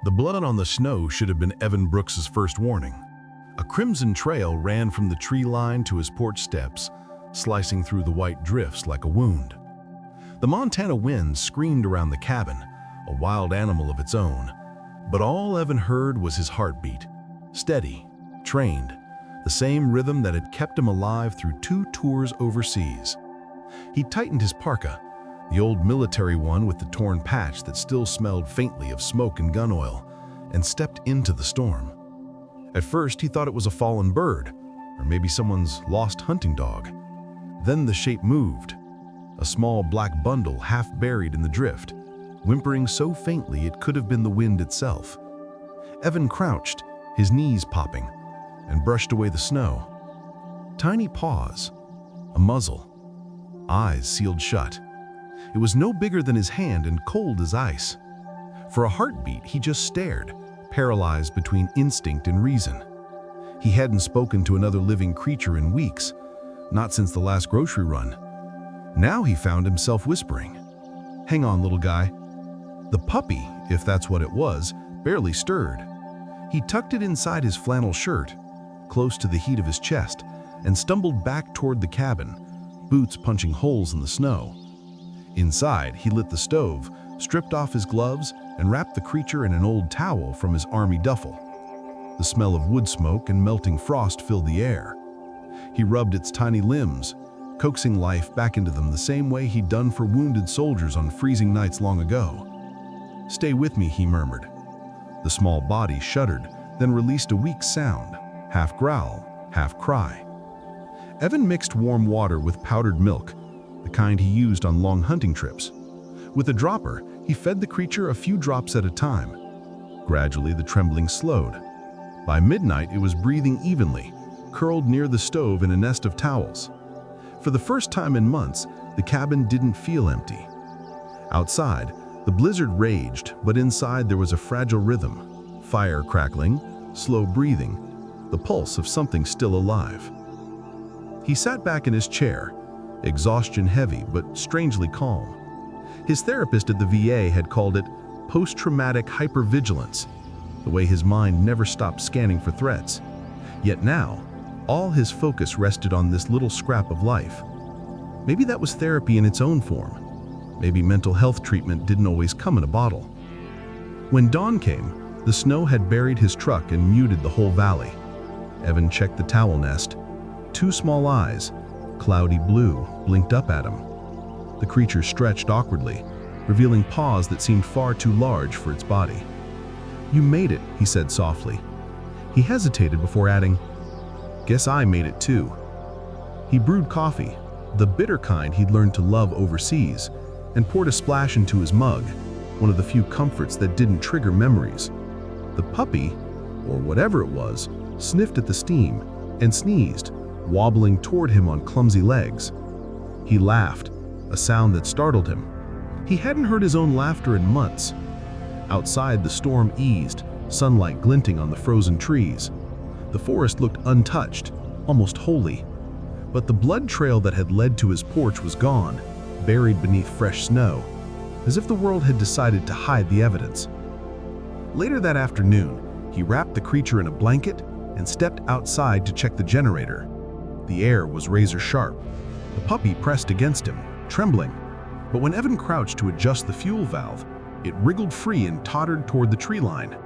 The blood on the snow should have been Evan Brooks's first warning. A crimson trail ran from the tree line to his porch steps, slicing through the white drifts like a wound. The Montana wind screamed around the cabin, a wild animal of its own, but all Evan heard was his heartbeat, steady, trained, the same rhythm that had kept him alive through 2 tours overseas. He tightened his parka, the old military one with the torn patch that still smelled faintly of smoke and gun oil, and stepped into the storm. At first, he thought it was a fallen bird, or maybe someone's lost hunting dog. Then the shape moved, a small black bundle half buried in the drift, whimpering so faintly it could have been the wind itself. Evan crouched, his knees popping, and brushed away the snow. Tiny paws, a muzzle, eyes sealed shut. It was no bigger than his hand and cold as ice. For a heartbeat, he just stared, paralyzed between instinct and reason. He hadn't spoken to another living creature in weeks, not since the last grocery run. Now he found himself whispering, "Hang on, little guy." The puppy, if that's what it was, barely stirred. He tucked it inside his flannel shirt, close to the heat of his chest, and stumbled back toward the cabin, boots punching holes in the snow. Inside, he lit the stove, stripped off his gloves, and wrapped the creature in an old towel from his army duffel. The smell of wood smoke and melting frost filled the air. He rubbed its tiny limbs, coaxing life back into them the same way he'd done for wounded soldiers on freezing nights long ago. "Stay with me," he murmured. The small body shuddered, then released a weak sound, half growl, half cry. Evan mixed warm water with powdered milk, the kind he used on long hunting trips. With a dropper, he fed the creature a few drops at a time. Gradually, the trembling slowed. By midnight, it was breathing evenly, curled near the stove in a nest of towels. For the first time in months, the cabin didn't feel empty. Outside, the blizzard raged, but inside there was a fragile rhythm, fire crackling, slow breathing, the pulse of something still alive. He sat back in his chair, exhaustion heavy but strangely calm. His therapist at the VA had called it post-traumatic hypervigilance, the way his mind never stopped scanning for threats. Yet now, all his focus rested on this little scrap of life. Maybe that was therapy in its own form. Maybe mental health treatment didn't always come in a bottle. When dawn came, the snow had buried his truck and muted the whole valley. Evan checked the towel nest. 2 small eyes, cloudy blue, blinked up at him. The creature stretched awkwardly, revealing paws that seemed far too large for its body. "You made it," he said softly. He hesitated before adding, "Guess I made it too." He brewed coffee, the bitter kind he'd learned to love overseas, and poured a splash into his mug, one of the few comforts that didn't trigger memories. The puppy, or whatever it was, sniffed at the steam and sneezed, wobbling toward him on clumsy legs. He laughed, a sound that startled him. He hadn't heard his own laughter in months. Outside, the storm eased, sunlight glinting on the frozen trees. The forest looked untouched, almost holy. But the blood trail that had led to his porch was gone, buried beneath fresh snow, as if the world had decided to hide the evidence. Later that afternoon, he wrapped the creature in a blanket and stepped outside to check the generator. The air was razor sharp. The puppy pressed against him, trembling. But when Evan crouched to adjust the fuel valve, it wriggled free and tottered toward the tree line.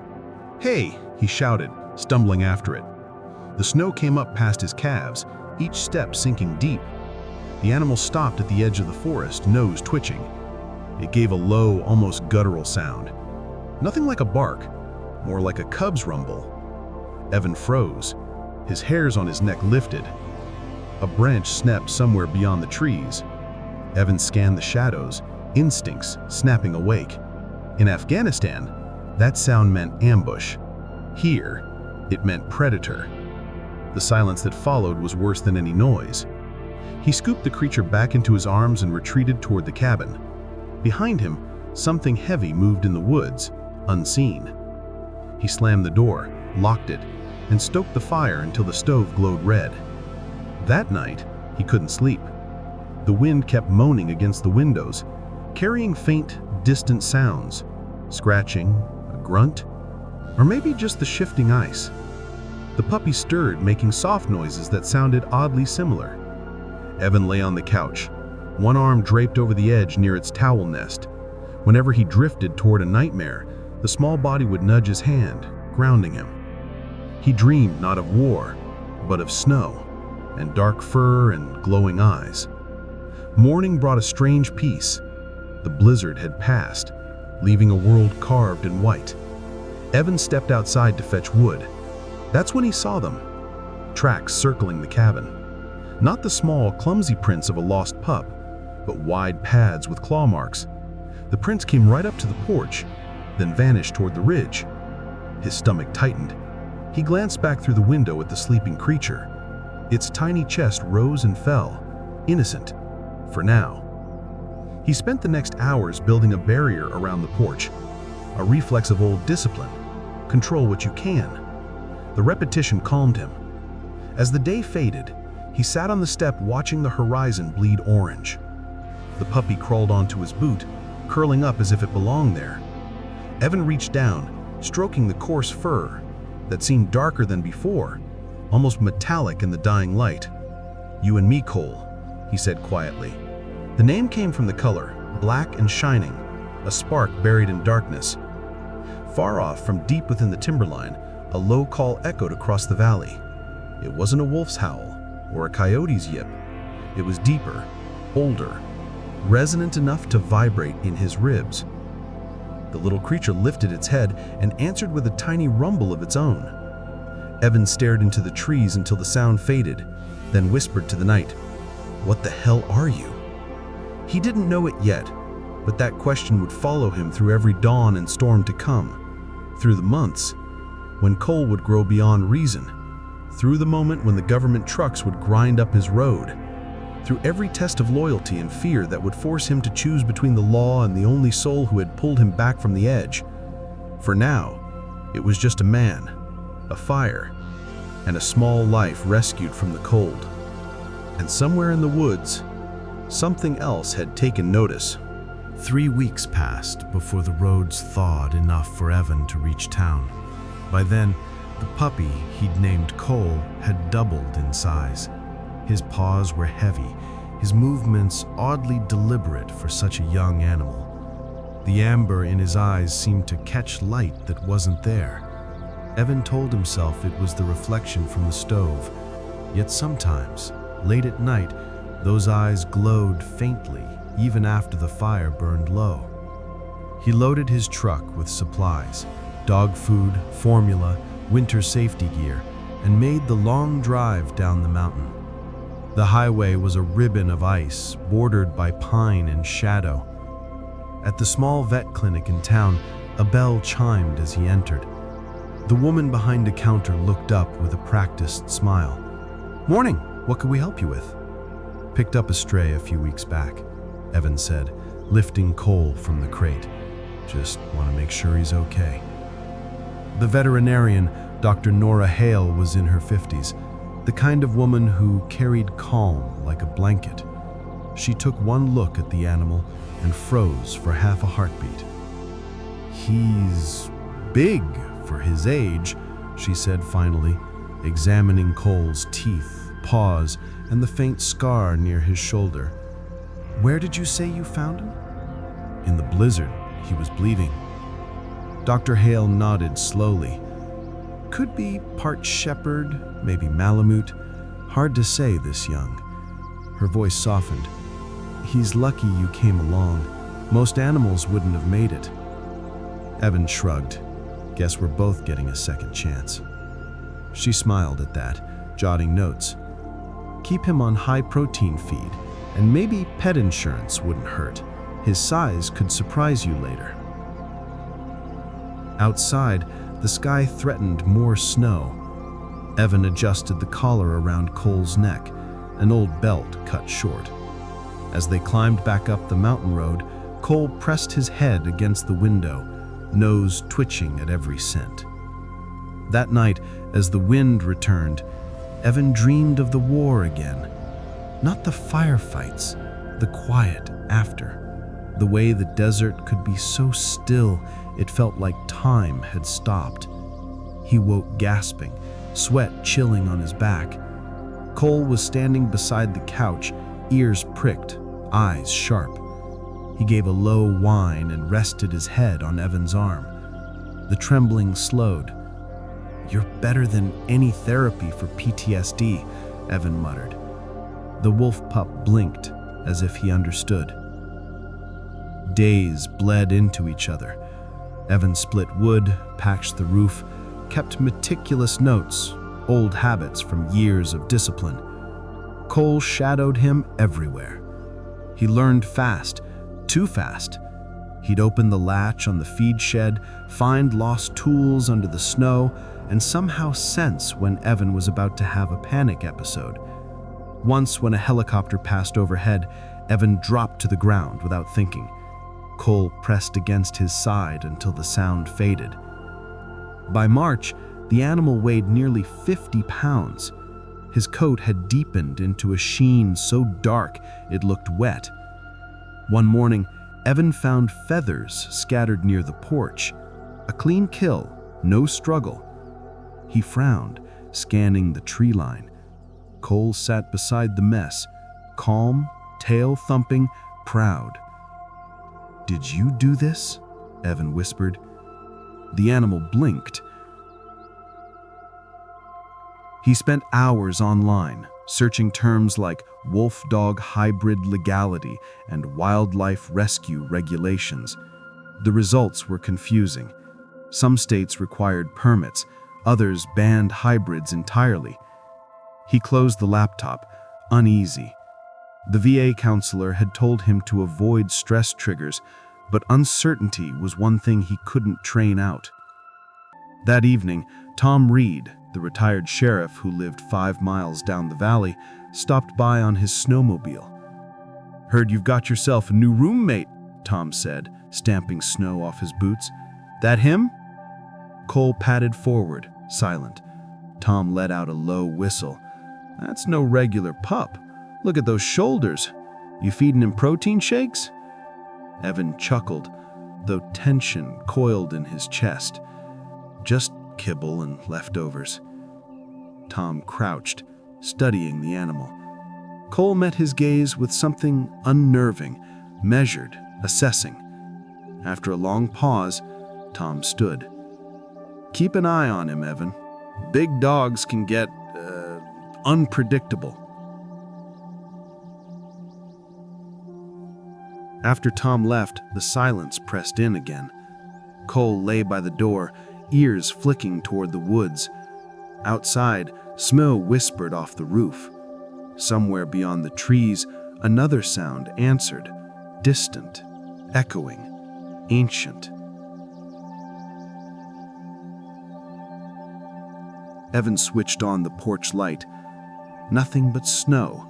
"Hey!" he shouted, stumbling after it. The snow came up past his calves, each step sinking deep. The animal stopped at the edge of the forest, nose twitching. It gave a low, almost guttural sound. Nothing like a bark, more like a cub's rumble. Evan froze, his hairs on his neck lifted. A branch snapped somewhere beyond the trees. Evan scanned the shadows, instincts snapping awake. In Afghanistan, that sound meant ambush. Here, it meant predator. The silence that followed was worse than any noise. He scooped the creature back into his arms and retreated toward the cabin. Behind him, something heavy moved in the woods, unseen. He slammed the door, locked it, and stoked the fire until the stove glowed red. That night, he couldn't sleep. The wind kept moaning against the windows, carrying faint, distant sounds. Scratching, a grunt, Or maybe just the shifting ice. The puppy stirred, making soft noises that sounded oddly similar. Evan lay on the couch, one arm draped over the edge near its towel nest. Whenever he drifted toward a nightmare, the small body would nudge his hand, grounding him. He dreamed not of war, but of snow, and dark fur and glowing eyes. Morning brought a strange peace. The blizzard had passed, leaving a world carved in white. Evan stepped outside to fetch wood. That's when he saw them, tracks circling the cabin. Not the small, clumsy prints of a lost pup, but wide pads with claw marks. The prints came right up to the porch, then vanished toward the ridge. His stomach tightened. He glanced back through the window at the sleeping creature. Its tiny chest rose and fell, innocent, for now. He spent the next hours building a barrier around the porch, a reflex of old discipline. Control what you can. The repetition calmed him. As the day faded, he sat on the step watching the horizon bleed orange. The puppy crawled onto his boot, curling up as if it belonged there. Evan reached down, stroking the coarse fur that seemed darker than before, almost metallic in the dying light. "You and me, Cole," he said quietly. The name came from the color, black and shining, a spark buried in darkness. Far off, from deep within the timberline, a low call echoed across the valley. It wasn't a wolf's howl or a coyote's yip. It was deeper, older, resonant enough to vibrate in his ribs. The little creature lifted its head and answered with a tiny rumble of its own. Evan stared into the trees until the sound faded, then whispered to the night, "What the hell are you?" He didn't know it yet, but that question would follow him through every dawn and storm to come, through the months when Cole would grow beyond reason, through the moment when the government trucks would grind up his road, through every test of loyalty and fear that would force him to choose between the law and the only soul who had pulled him back from the edge. For now, it was just a man, a fire, and a small life rescued from the cold. And somewhere in the woods, something else had taken notice. 3 weeks passed before the roads thawed enough for Evan to reach town. By then, the puppy he'd named Cole had doubled in size. His paws were heavy, his movements oddly deliberate for such a young animal. The amber in his eyes seemed to catch light that wasn't there. Evan told himself it was the reflection from the stove, yet sometimes, late at night, those eyes glowed faintly even after the fire burned low. He loaded his truck with supplies, dog food, formula, winter safety gear, and made the long drive down the mountain. The highway was a ribbon of ice, bordered by pine and shadow. At the small vet clinic in town, a bell chimed as he entered. The woman behind the counter looked up with a practiced smile. "Morning, what can we help you with?" "Picked up a stray a few weeks back," Evan said, lifting Cole from the crate. "Just want to make sure he's okay." The veterinarian, Dr. Nora Hale, was in her 50s, the kind of woman who carried calm like a blanket. She took one look at the animal and froze for half a heartbeat. "He's big for his age," she said finally, examining Cole's teeth, paws, and the faint scar near his shoulder. "Where did you say you found him?" "In the blizzard. He was bleeding." Dr. Hale nodded slowly. "Could be part shepherd, maybe Malamute. Hard to say this young." Her voice softened. "He's lucky you came along. Most animals wouldn't have made it." Evan shrugged. "Guess we're both getting a second chance." She smiled at that, jotting notes. "Keep him on high-protein feed, and maybe pet insurance wouldn't hurt. His size could surprise you later." Outside, the sky threatened more snow. Evan adjusted the collar around Cole's neck, an old belt cut short. As they climbed back up the mountain road, Cole pressed his head against the window, nose twitching at every scent. That night, as the wind returned, Evan dreamed of the war again. Not the firefights, the quiet after. The way the desert could be so still it felt like time had stopped. He woke gasping, sweat chilling on his back. Cole was standing beside the couch, ears pricked, eyes sharp. He gave a low whine and rested his head on Evan's arm. The trembling slowed. "You're better than any therapy for PTSD," Evan muttered. The wolf pup blinked, as if he understood. Days bled into each other. Evan split wood, patched the roof, kept meticulous notes, old habits from years of discipline. Cole shadowed him everywhere. He learned fast, too fast. He'd open the latch on the feed shed, find lost tools under the snow, and somehow sense when Evan was about to have a panic episode. Once, when a helicopter passed overhead, Evan dropped to the ground without thinking. Cole pressed against his side until the sound faded. By March, the animal weighed nearly 50 pounds. His coat had deepened into a sheen so dark it looked wet. One morning, Evan found feathers scattered near the porch. A clean kill, no struggle. He frowned, scanning the tree line. Cole sat beside the mess, calm, tail thumping, proud. "Did you do this?" Evan whispered. The animal blinked. He spent hours online, searching terms like wolf-dog hybrid legality and wildlife rescue regulations. The results were confusing. Some states required permits, others banned hybrids entirely. He closed the laptop, uneasy. The VA counselor had told him to avoid stress triggers, but uncertainty was one thing he couldn't train out. That evening, Tom Reed, the retired sheriff who lived 5 miles down the valley, stopped by on his snowmobile. "Heard you've got yourself a new roommate," Tom said, stamping snow off his boots. "That him?" Cole padded forward, silent. Tom let out a low whistle. "That's no regular pup. Look at those shoulders. You feeding him protein shakes?" Evan chuckled, though tension coiled in his chest. "Just kibble and leftovers." Tom crouched, studying the animal. Cole met his gaze with something unnerving, measured, assessing. After a long pause, Tom stood. "Keep an eye on him, Evan. Big dogs can get, unpredictable." After Tom left, the silence pressed in again. Cole lay by the door, ears flicking toward the woods. Outside, snow whispered off the roof. Somewhere beyond the trees, another sound answered, distant, echoing, ancient. Evan switched on the porch light. Nothing but snow.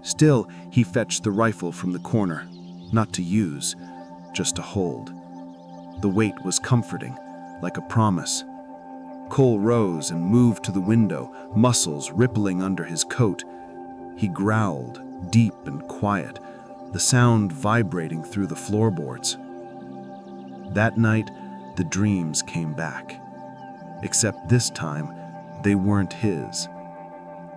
Still, he fetched the rifle from the corner, not to use, just to hold. The weight was comforting, like a promise. Cole rose and moved to the window, muscles rippling under his coat. He growled, deep and quiet, the sound vibrating through the floorboards. That night, the dreams came back. Except this time, they weren't his.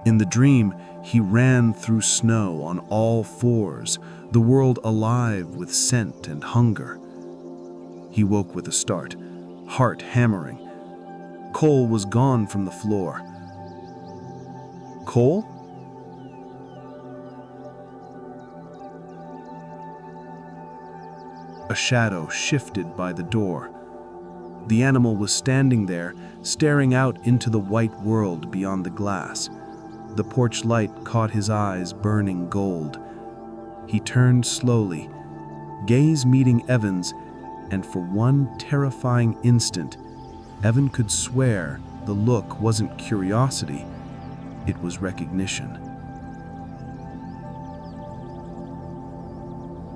In the dream, he ran through snow on all fours, the world alive with scent and hunger. He woke with a start, heart hammering. Cole was gone from the floor. Cole? A shadow shifted by the door. The animal was standing there, staring out into the white world beyond the glass. The porch light caught his eyes burning gold. He turned slowly, gaze meeting Evan's, and for one terrifying instant, Evan could swear the look wasn't curiosity, it was recognition.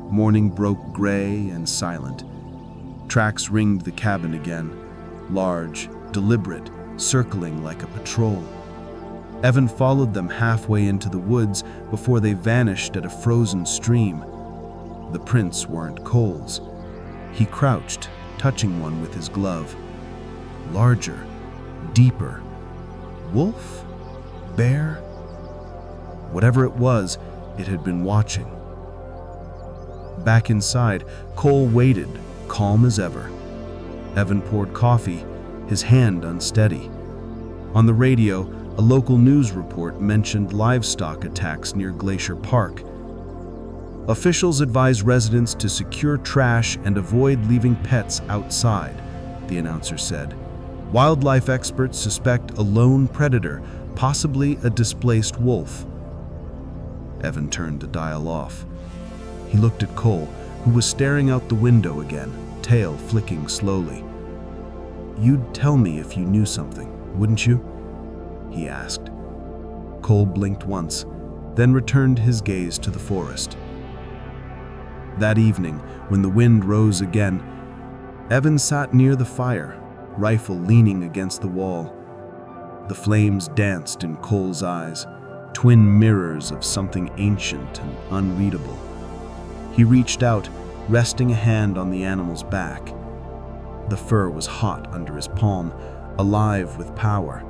Morning broke gray and silent. Tracks ringed the cabin again, large, deliberate, circling like a patrol. Evan followed them halfway into the woods before they vanished at a frozen stream. The prints weren't Cole's. He crouched, touching one with his glove. Larger, deeper. Wolf? Bear? Whatever it was, it had been watching. Back inside, Cole waited, calm as ever. Evan poured coffee, his hand unsteady. On the radio, a local news report mentioned livestock attacks near Glacier Park. Officials advise residents to secure trash and avoid leaving pets outside, the announcer said. Wildlife experts suspect a lone predator, possibly a displaced wolf. Evan turned to dial off. He looked at Cole, who was staring out the window again, tail flicking slowly. "You'd tell me if you knew something, wouldn't you?" he asked. Cole blinked once, then returned his gaze to the forest. That evening, when the wind rose again, Evan sat near the fire, rifle leaning against the wall. The flames danced in Cole's eyes, twin mirrors of something ancient and unreadable. He reached out, resting a hand on the animal's back. The fur was hot under his palm, alive with power.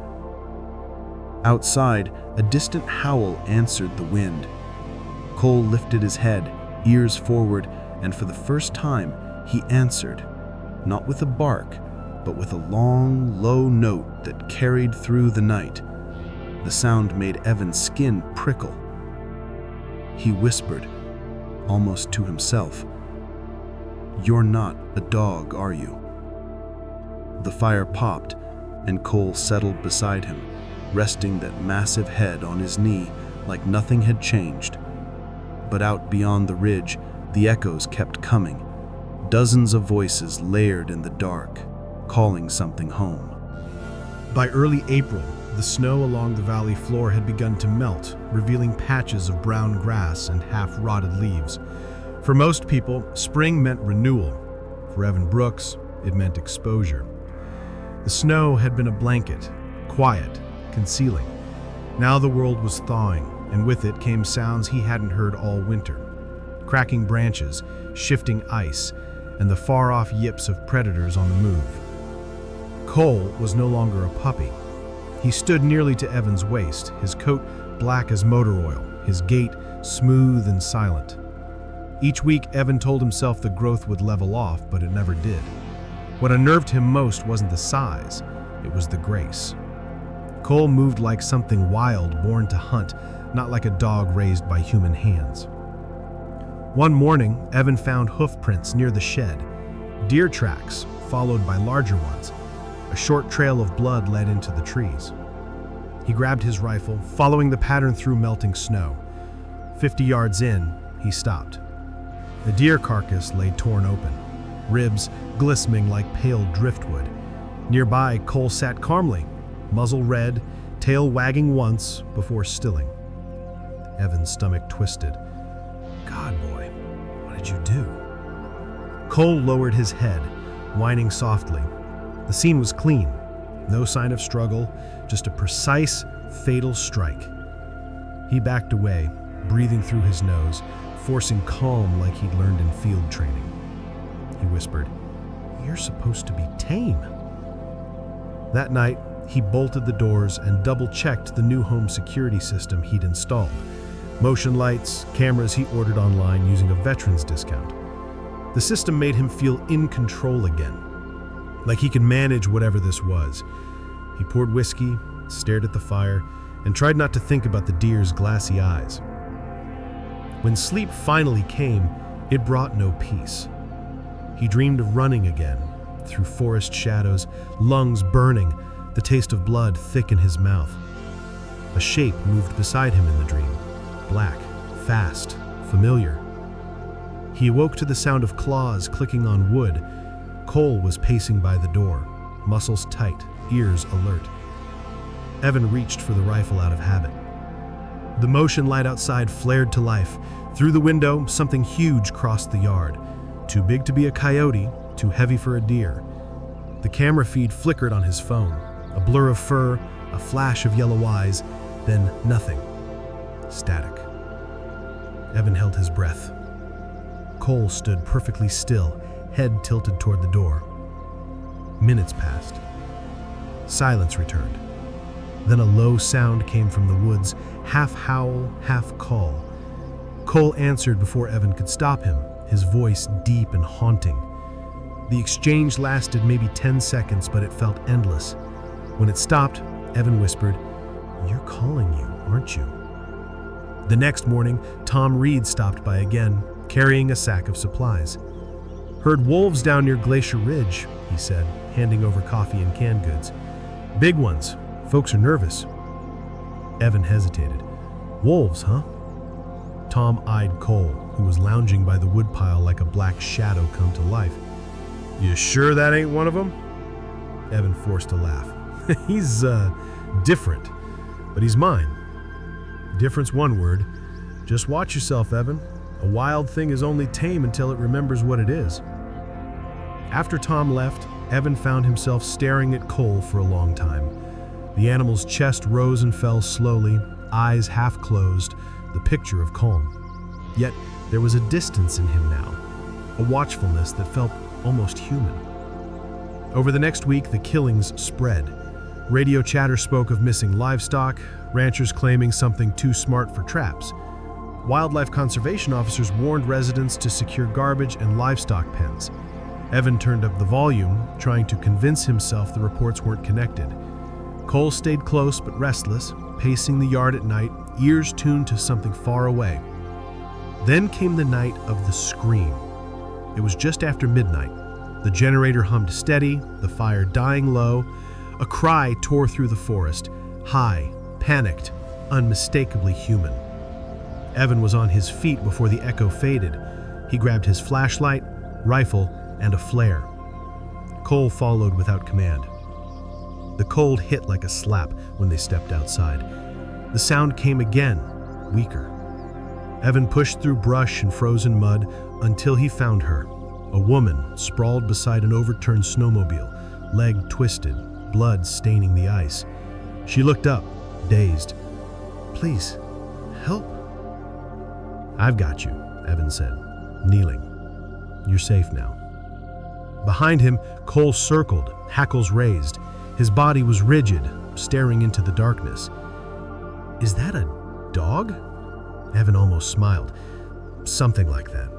Outside, a distant howl answered the wind. Cole lifted his head, ears forward, and for the first time, he answered, not with a bark, but with a long, low note that carried through the night. The sound made Evan's skin prickle. He whispered, almost to himself, "You're not a dog, are you?" The fire popped, and Cole settled beside him, resting that massive head on his knee like nothing had changed. But out beyond the ridge, the echoes kept coming, dozens of voices layered in the dark, calling something home. By early April, the snow along the valley floor had begun to melt, revealing patches of brown grass and half-rotted leaves. For most people, spring meant renewal. For Evan Brooks, it meant exposure. The snow had been a blanket, quiet, concealing. Now the world was thawing, and with it came sounds he hadn't heard all winter. Cracking branches, shifting ice, and the far-off yips of predators on the move. Cole was no longer a puppy. He stood nearly to Evan's waist, his coat black as motor oil, his gait smooth and silent. Each week, Evan told himself the growth would level off, but it never did. What unnerved him most wasn't the size, it was the grace. Cole moved like something wild born to hunt, not like a dog raised by human hands. One morning, Evan found hoof prints near the shed, deer tracks followed by larger ones. A short trail of blood led into the trees. He grabbed his rifle, following the pattern through melting snow. 50 yards in, he stopped. The deer carcass lay torn open, ribs glistening like pale driftwood. Nearby, Cole sat calmly, muzzle red, tail wagging once before stilling. Evan's stomach twisted. "God, boy, what did you do?" Cole lowered his head, whining softly. The scene was clean, no sign of struggle, just a precise, fatal strike. He backed away, breathing through his nose, forcing calm like he'd learned in field training. He whispered, "You're supposed to be tame." That night, he bolted the doors and double-checked the new home security system he'd installed. Motion lights, cameras he ordered online using a veteran's discount. The system made him feel in control again, like he could manage whatever this was. He poured whiskey, stared at the fire, and tried not to think about the deer's glassy eyes. When sleep finally came, it brought no peace. He dreamed of running again, through forest shadows, lungs burning, the taste of blood thick in his mouth. A shape moved beside him in the dream, black, fast, familiar. He awoke to the sound of claws clicking on wood. Cole was pacing by the door, muscles tight, ears alert. Evan reached for the rifle out of habit. The motion light outside flared to life. Through the window, something huge crossed the yard. Too big to be a coyote, too heavy for a deer. The camera feed flickered on his phone. A blur of fur, a flash of yellow eyes, then nothing. Static. Evan held his breath. Cole stood perfectly still, head tilted toward the door. Minutes passed. Silence returned. Then a low sound came from the woods, half howl, half call. Cole answered before Evan could stop him, his voice deep and haunting. The exchange lasted maybe 10 seconds, but it felt endless. When it stopped, Evan whispered, "You're calling you, aren't you?" The next morning, Tom Reed stopped by again, carrying a sack of supplies. "Heard wolves down near Glacier Ridge," he said, handing over coffee and canned goods. "Big ones. Folks are nervous." Evan hesitated. "Wolves, huh?" Tom eyed Cole, who was lounging by the woodpile like a black shadow come to life. "You sure that ain't one of them?" Evan forced a laugh. He's, different, but he's mine." Difference one word. Just watch yourself, Evan. A wild thing is only tame until it remembers what it is. After Tom left, Evan found himself staring at Cole for a long time. The animal's chest rose and fell slowly, eyes half closed, the picture of calm. Yet there was a distance in him now, a watchfulness that felt almost human. Over the next week, the killings spread. Radio chatter spoke of missing livestock, ranchers claiming something too smart for traps. Wildlife conservation officers warned residents to secure garbage and livestock pens. Evan turned up the volume, trying to convince himself the reports weren't connected. Cole stayed close but restless, pacing the yard at night, ears tuned to something far away. Then came the night of the scream. It was just after midnight. The generator hummed steady, the fire dying low. A cry tore through the forest, high, panicked, unmistakably human. Evan was on his feet before the echo faded. He grabbed his flashlight, rifle, and a flare. Cole followed without command. The cold hit like a slap when they stepped outside. The sound came again, weaker. Evan pushed through brush and frozen mud until he found her, a woman sprawled beside an overturned snowmobile, leg twisted, blood staining the ice. She looked up, dazed. "Please, help." "I've got you," Evan said, kneeling. "You're safe now." Behind him, Cole circled, hackles raised. His body was rigid, staring into the darkness. "Is that a dog?" Evan almost smiled. "Something like that."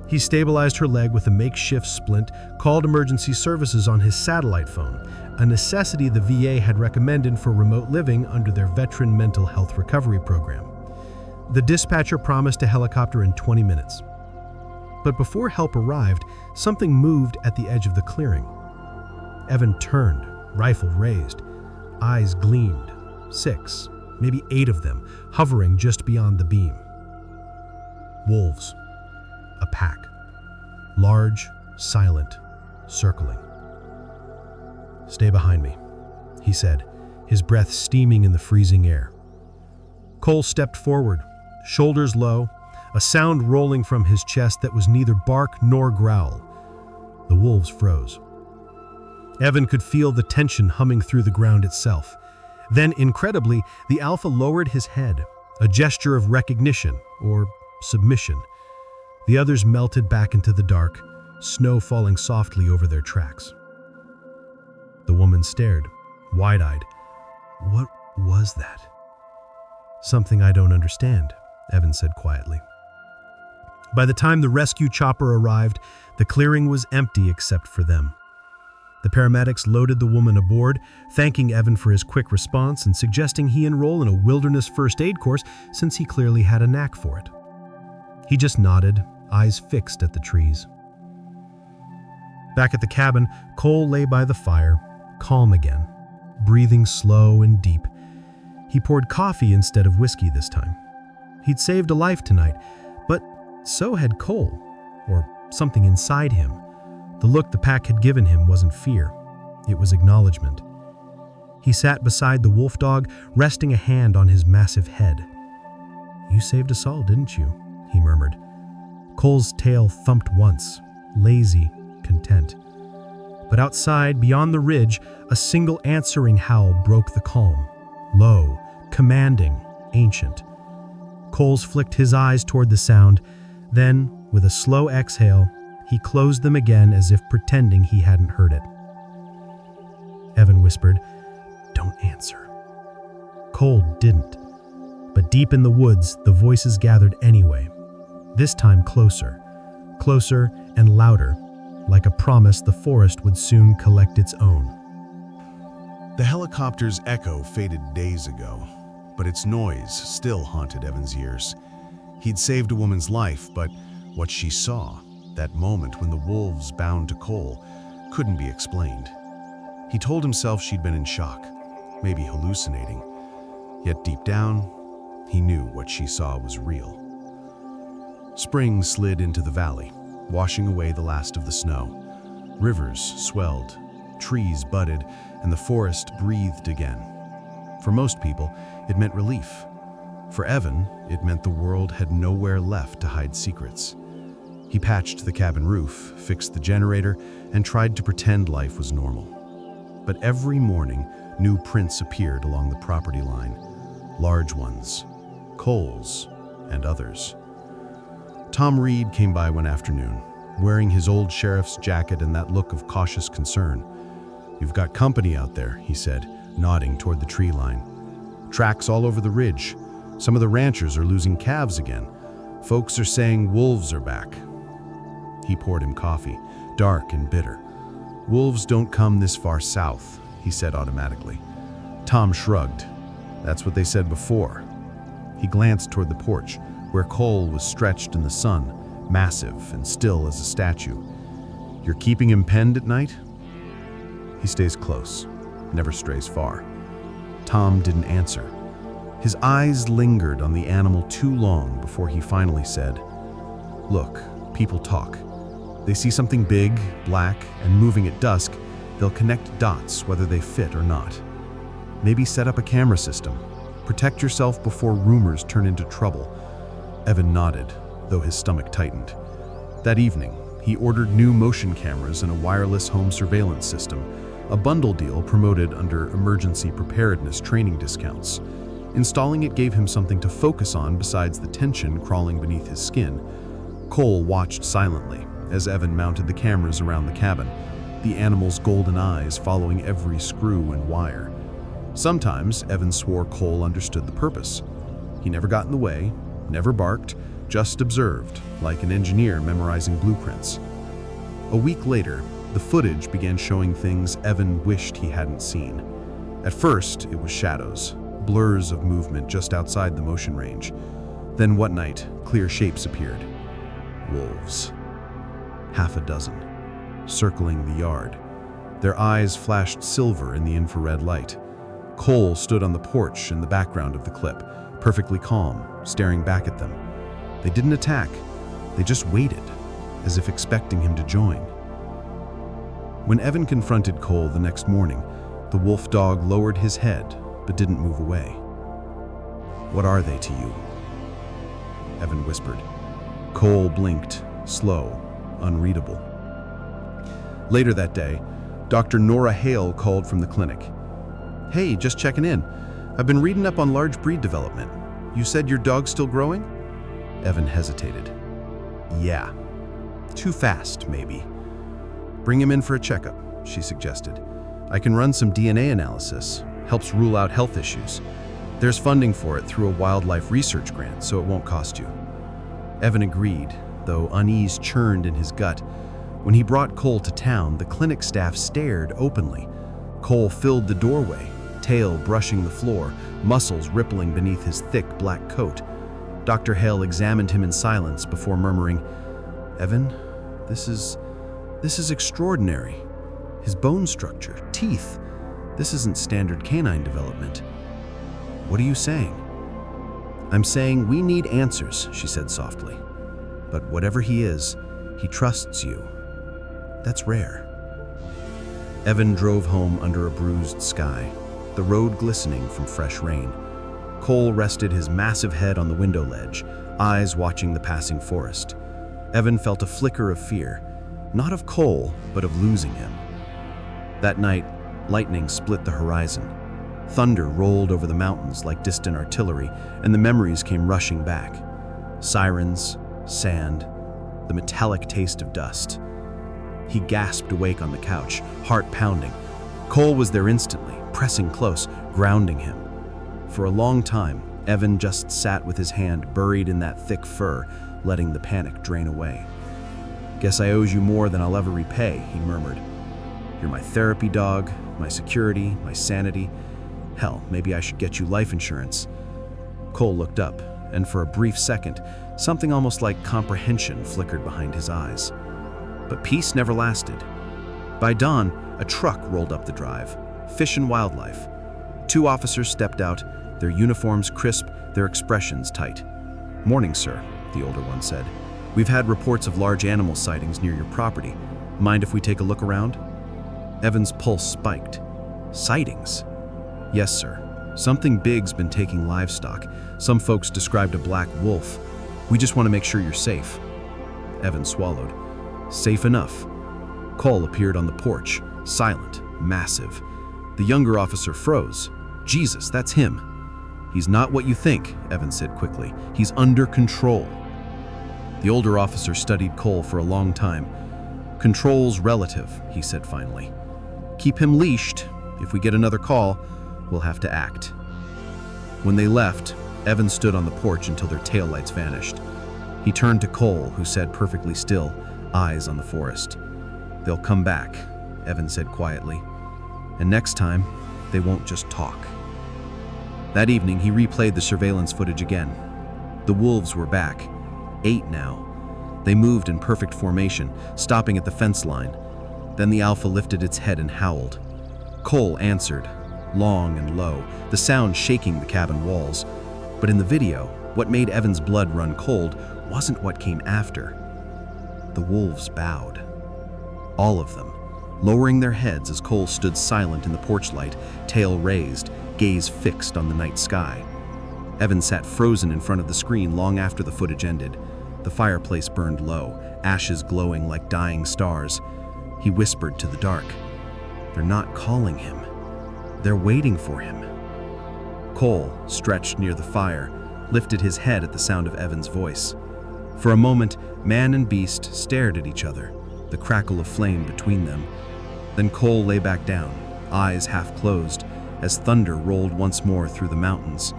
He stabilized her leg with a makeshift splint, called emergency services on his satellite phone, a necessity the VA had recommended for remote living under their Veteran Mental Health Recovery Program. The dispatcher promised a helicopter in 20 minutes. But before help arrived, something moved at the edge of the clearing. Evan turned, rifle raised. Eyes gleamed. 6, maybe 8 of them, hovering just beyond the beam. Wolves. A pack. Large, silent, circling. "Stay behind me," he said, his breath steaming in the freezing air. Cole stepped forward, shoulders low, a sound rolling from his chest that was neither bark nor growl. The wolves froze. Evan could feel the tension humming through the ground itself. Then, incredibly, the alpha lowered his head, a gesture of recognition or submission. The others melted back into the dark, snow falling softly over their tracks. The woman stared, wide-eyed. "What was that?" "Something I don't understand," Evan said quietly. By the time the rescue chopper arrived, the clearing was empty except for them. The paramedics loaded the woman aboard, thanking Evan for his quick response and suggesting he enroll in a wilderness first aid course since he clearly had a knack for it. He just nodded, eyes fixed at the trees. Back at the cabin, Cole lay by the fire, calm again, breathing slow and deep. He poured coffee instead of whiskey this time. He'd saved a life tonight, but so had Cole, or something inside him. The look the pack had given him wasn't fear. It was acknowledgement. He sat beside the wolf dog, resting a hand on his massive head. "You saved us all, didn't you?" he murmured. Cole's tail thumped once, lazy, content. But outside, beyond the ridge, a single answering howl broke the calm. Low, commanding, ancient. Coles flicked his eyes toward the sound. Then, with a slow exhale, he closed them again as if pretending he hadn't heard it. Evan whispered. "Don't answer." Cole didn't. But deep in the woods, the voices gathered anyway. This time closer and louder, like a promise the forest would soon collect its own. The helicopter's echo faded days ago, but its noise still haunted Evan's ears. He'd saved a woman's life, but what she saw, that moment when the wolves bound to Cole, couldn't be explained. He told himself she'd been in shock, maybe hallucinating. Yet deep down, he knew what she saw was real. Spring slid into the valley, washing away the last of the snow. Rivers swelled, trees budded, and the forest breathed again. For most people, it meant relief. For Evan, it meant the world had nowhere left to hide secrets. He patched the cabin roof, fixed the generator, and tried to pretend life was normal. But every morning, new prints appeared along the property line. Large ones, Cole's, and others. Tom Reed came by one afternoon, wearing his old sheriff's jacket and that look of cautious concern. "You've got company out there," he said, nodding toward the tree line. "Tracks all over the ridge. Some of the ranchers are losing calves again. Folks are saying wolves are back." He poured him coffee, dark and bitter. "Wolves don't come this far south," he said automatically. Tom shrugged. "That's what they said before." He glanced toward the porch, where Cole was stretched in the sun, massive and still as a statue. "You're keeping him penned at night?" "He stays close, never strays far." Tom didn't answer. His eyes lingered on the animal too long before he finally said, "Look, people talk. They see something big, black, and moving at dusk. They'll connect dots whether they fit or not. Maybe set up a camera system. Protect yourself before rumors turn into trouble." Evan nodded, though his stomach tightened. That evening, he ordered new motion cameras and a wireless home surveillance system, a bundle deal promoted under emergency preparedness training discounts. Installing it gave him something to focus on besides the tension crawling beneath his skin. Cole watched silently as Evan mounted the cameras around the cabin, the animal's golden eyes following every screw and wire. Sometimes Evan swore Cole understood the purpose. He never got in the way, never barked, just observed, like an engineer memorizing blueprints. A week later, the footage began showing things Evan wished he hadn't seen. At first, it was shadows, blurs of movement just outside the motion range. Then one night, clear shapes appeared. Wolves. Half a dozen, circling the yard. Their eyes flashed silver in the infrared light. Cole stood on the porch in the background of the clip, perfectly calm, staring back at them. They didn't attack, they just waited, as if expecting him to join. When Evan confronted Cole the next morning, the wolf dog lowered his head, but didn't move away. "What are they to you?" Evan whispered. Cole blinked, slow, unreadable. Later that day, Dr. Nora Hale called from the clinic. "Hey, just checking in. I've been reading up on large breed development. You said your dog's still growing?" Evan hesitated. "Yeah. Too fast, maybe." "Bring him in for a checkup," she suggested. "I can run some DNA analysis. Helps rule out health issues. There's funding for it through a wildlife research grant, so it won't cost you." Evan agreed, though unease churned in his gut. When he brought Cole to town, the clinic staff stared openly. Cole filled the doorway, tail brushing the floor, muscles rippling beneath his thick black coat. Dr. Hale examined him in silence before murmuring, "Evan, this is extraordinary. His bone structure, teeth. This isn't standard canine development." "What are you saying?" "I'm saying we need answers," she said softly. "But whatever he is, he trusts you. That's rare." Evan drove home under a bruised sky, the road glistening from fresh rain. Cole rested his massive head on the window ledge, eyes watching the passing forest. Evan felt a flicker of fear, not of Cole, but of losing him. That night, lightning split the horizon. Thunder rolled over the mountains like distant artillery, and the memories came rushing back. Sirens, sand, the metallic taste of dust. He gasped awake on the couch, heart pounding. Cole was there instantly, pressing close, grounding him. For a long time, Evan just sat with his hand buried in that thick fur, letting the panic drain away. "Guess I owes you more than I'll ever repay," he murmured. "You're my therapy dog, my security, my sanity. Hell, maybe I should get you life insurance." Cole looked up, and for a brief second, something almost like comprehension flickered behind his eyes. But peace never lasted. By dawn, a truck rolled up the drive, Fish and Wildlife. 2 officers stepped out, their uniforms crisp, their expressions tight. "Morning, sir," the older one said. "We've had reports of large animal sightings near your property. Mind if we take a look around?" Evan's pulse spiked. "Sightings?" "Yes, sir. Something big's been taking livestock. Some folks described a black wolf. We just want to make sure you're safe." Evan swallowed. Safe enough. Cole appeared on the porch, silent, massive. The younger officer froze. "Jesus, that's him." "He's not what you think," Evan said quickly. "He's under control." The older officer studied Cole for a long time. "Control's relative," he said finally. "Keep him leashed. If we get another call, we'll have to act." When they left, Evan stood on the porch until their taillights vanished. He turned to Cole, who sat perfectly still, eyes on the forest. "They'll come back," Evan said quietly. "And next time, they won't just talk." That evening, he replayed the surveillance footage again. The wolves were back. 8 now. They moved in perfect formation, stopping at the fence line. Then the alpha lifted its head and howled. Cole answered, long and low, the sound shaking the cabin walls. But in the video, what made Evan's blood run cold wasn't what came after. The wolves bowed. All of them, lowering their heads as Cole stood silent in the porch light, tail raised, gaze fixed on the night sky. Evan sat frozen in front of the screen long after the footage ended. The fireplace burned low, ashes glowing like dying stars. He whispered to the dark, "They're not calling him. They're waiting for him." Cole, stretched near the fire, lifted his head at the sound of Evan's voice. For a moment, man and beast stared at each other, the crackle of flame between them. Then Cole lay back down, eyes half closed, as thunder rolled once more through the mountains.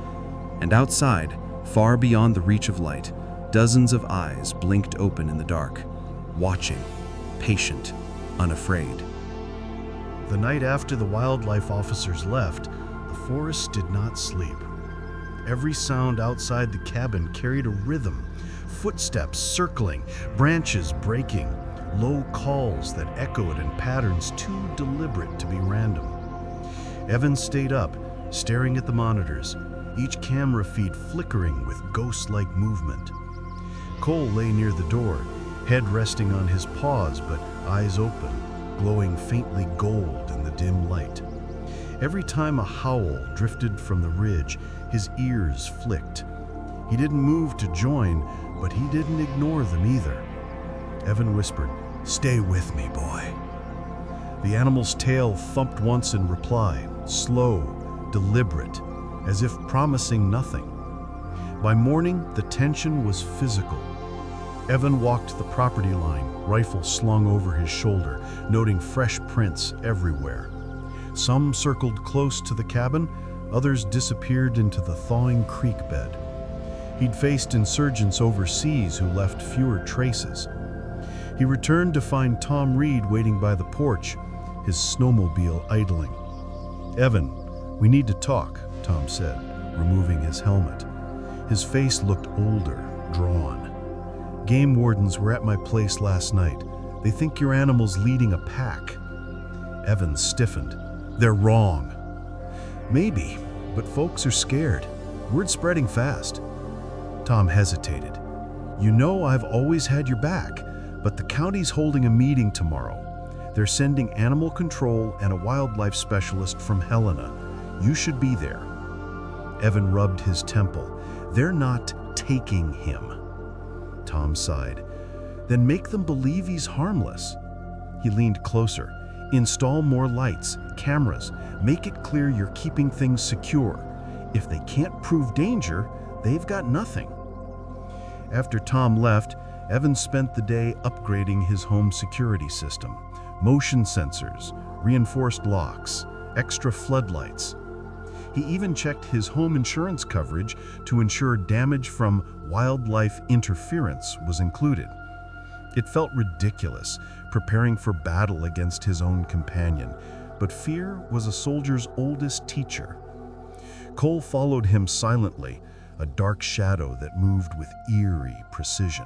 And outside, far beyond the reach of light, dozens of eyes blinked open in the dark, watching, patient, unafraid. The night after the wildlife officers left, the forest did not sleep. Every sound outside the cabin carried a rhythm, footsteps circling, branches breaking, low calls that echoed in patterns too deliberate to be random. Evan stayed up, staring at the monitors, each camera feed flickering with ghost-like movement. Cole lay near the door, head resting on his paws but eyes open, glowing faintly gold in the dim light. Every time a howl drifted from the ridge, his ears flicked. He didn't move to join, but he didn't ignore them either. Evan whispered, "Stay with me, boy." The animal's tail thumped once in reply, slow, deliberate, as if promising nothing. By morning, the tension was physical. Evan walked the property line, rifle slung over his shoulder, noting fresh prints everywhere. Some circled close to the cabin, others disappeared into the thawing creek bed. He'd faced insurgents overseas who left fewer traces. He returned to find Tom Reed waiting by the porch, his snowmobile idling. "Evan, we need to talk," Tom said, removing his helmet. His face looked older, drawn. "Game wardens were at my place last night. They think your animal's leading a pack." Evan stiffened. "They're wrong." "Maybe, but folks are scared. Word's spreading fast." Tom hesitated. "You know I've always had your back, but the county's holding a meeting tomorrow. They're sending animal control and a wildlife specialist from Helena. You should be there." Evan rubbed his temple. "They're not taking him." Tom sighed. "Then make them believe he's harmless." He leaned closer. "Install more lights, cameras. Make it clear you're keeping things secure. If they can't prove danger, they've got nothing." After Tom left, Evan spent the day upgrading his home security system. Motion sensors, reinforced locks, extra floodlights. He even checked his home insurance coverage to ensure damage from wildlife interference was included. It felt ridiculous, preparing for battle against his own companion, but fear was a soldier's oldest teacher. Cole followed him silently, a dark shadow that moved with eerie precision.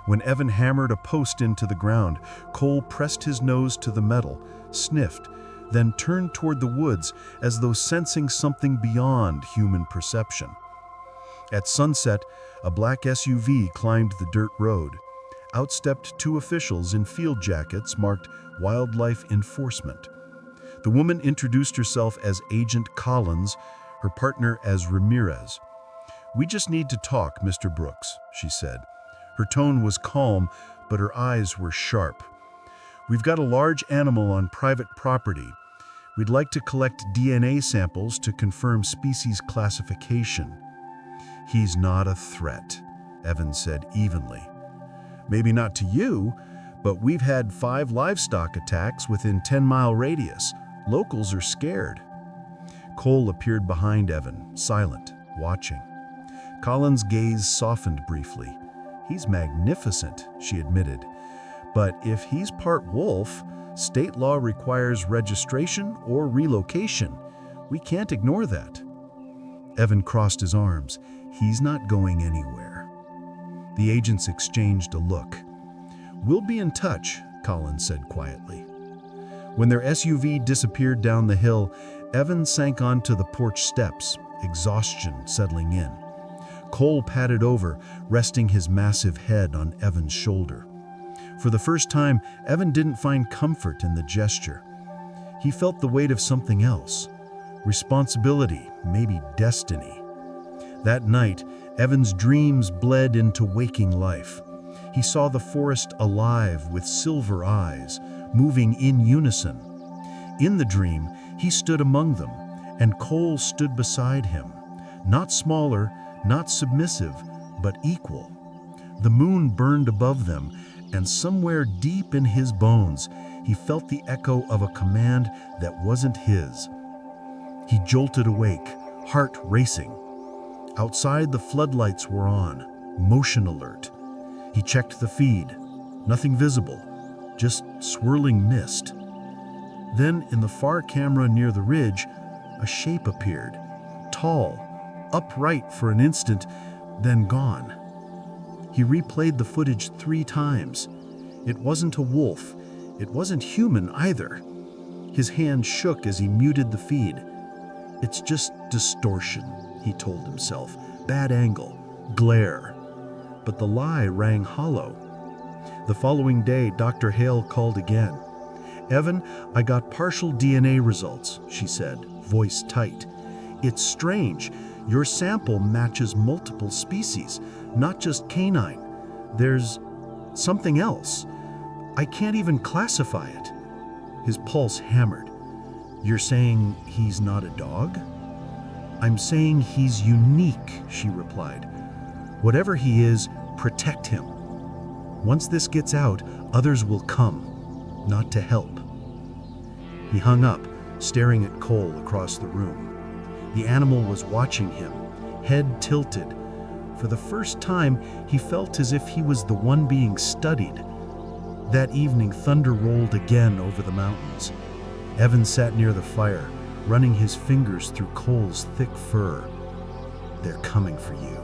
When Evan hammered a post into the ground, Cole pressed his nose to the metal, sniffed, then turned toward the woods as though sensing something beyond human perception. At sunset, a black SUV climbed the dirt road. Out stepped two officials in field jackets marked Wildlife Enforcement. The woman introduced herself as Agent Collins, her partner as Ramirez. "We just need to talk, Mr. Brooks," she said. Her tone was calm, but her eyes were sharp. "We've got a large animal on private property. We'd like to collect DNA samples to confirm species classification." "He's not a threat," Evan said evenly. "Maybe not to you, but we've had 5 livestock attacks within 10-mile radius. Locals are scared." Cole appeared behind Evan, silent, watching. Collins' gaze softened briefly. "He's magnificent," she admitted. "But if he's part wolf, state law requires registration or relocation. We can't ignore that." Evan crossed his arms. "He's not going anywhere." The agents exchanged a look. "We'll be in touch," Collins said quietly. When their SUV disappeared down the hill, Evan sank onto the porch steps, exhaustion settling in. Cole padded over, resting his massive head on Evan's shoulder. For the first time, Evan didn't find comfort in the gesture. He felt the weight of something else. Responsibility, maybe destiny. That night, Evan's dreams bled into waking life. He saw the forest alive with silver eyes, moving in unison. In the dream, he stood among them, and Cole stood beside him. Not smaller, not submissive, but equal. The moon burned above them, and somewhere deep in his bones, he felt the echo of a command that wasn't his. He jolted awake, heart racing. Outside, the floodlights were on, motion alert. He checked the feed. Nothing visible, just swirling mist. Then, in the far camera near the ridge, a shape appeared, tall, upright for an instant, then gone. He replayed the footage 3 times. It wasn't a wolf. It wasn't human either. His hand shook as he muted the feed. "It's just distortion," he told himself. "Bad angle, glare." But the lie rang hollow. The following day, Dr. Hale called again. "Evan, I got partial DNA results," she said, voice tight. "It's strange. Your sample matches multiple species, not just canine. There's something else. I can't even classify it." His pulse hammered. "You're saying he's not a dog?" "I'm saying he's unique," she replied. "Whatever he is, protect him. Once this gets out, others will come, not to help." He hung up, staring at Cole across the room. The animal was watching him, head tilted. For the first time, he felt as if he was the one being studied. That evening, thunder rolled again over the mountains. Evan sat near the fire, running his fingers through Cole's thick fur. "They're coming for you.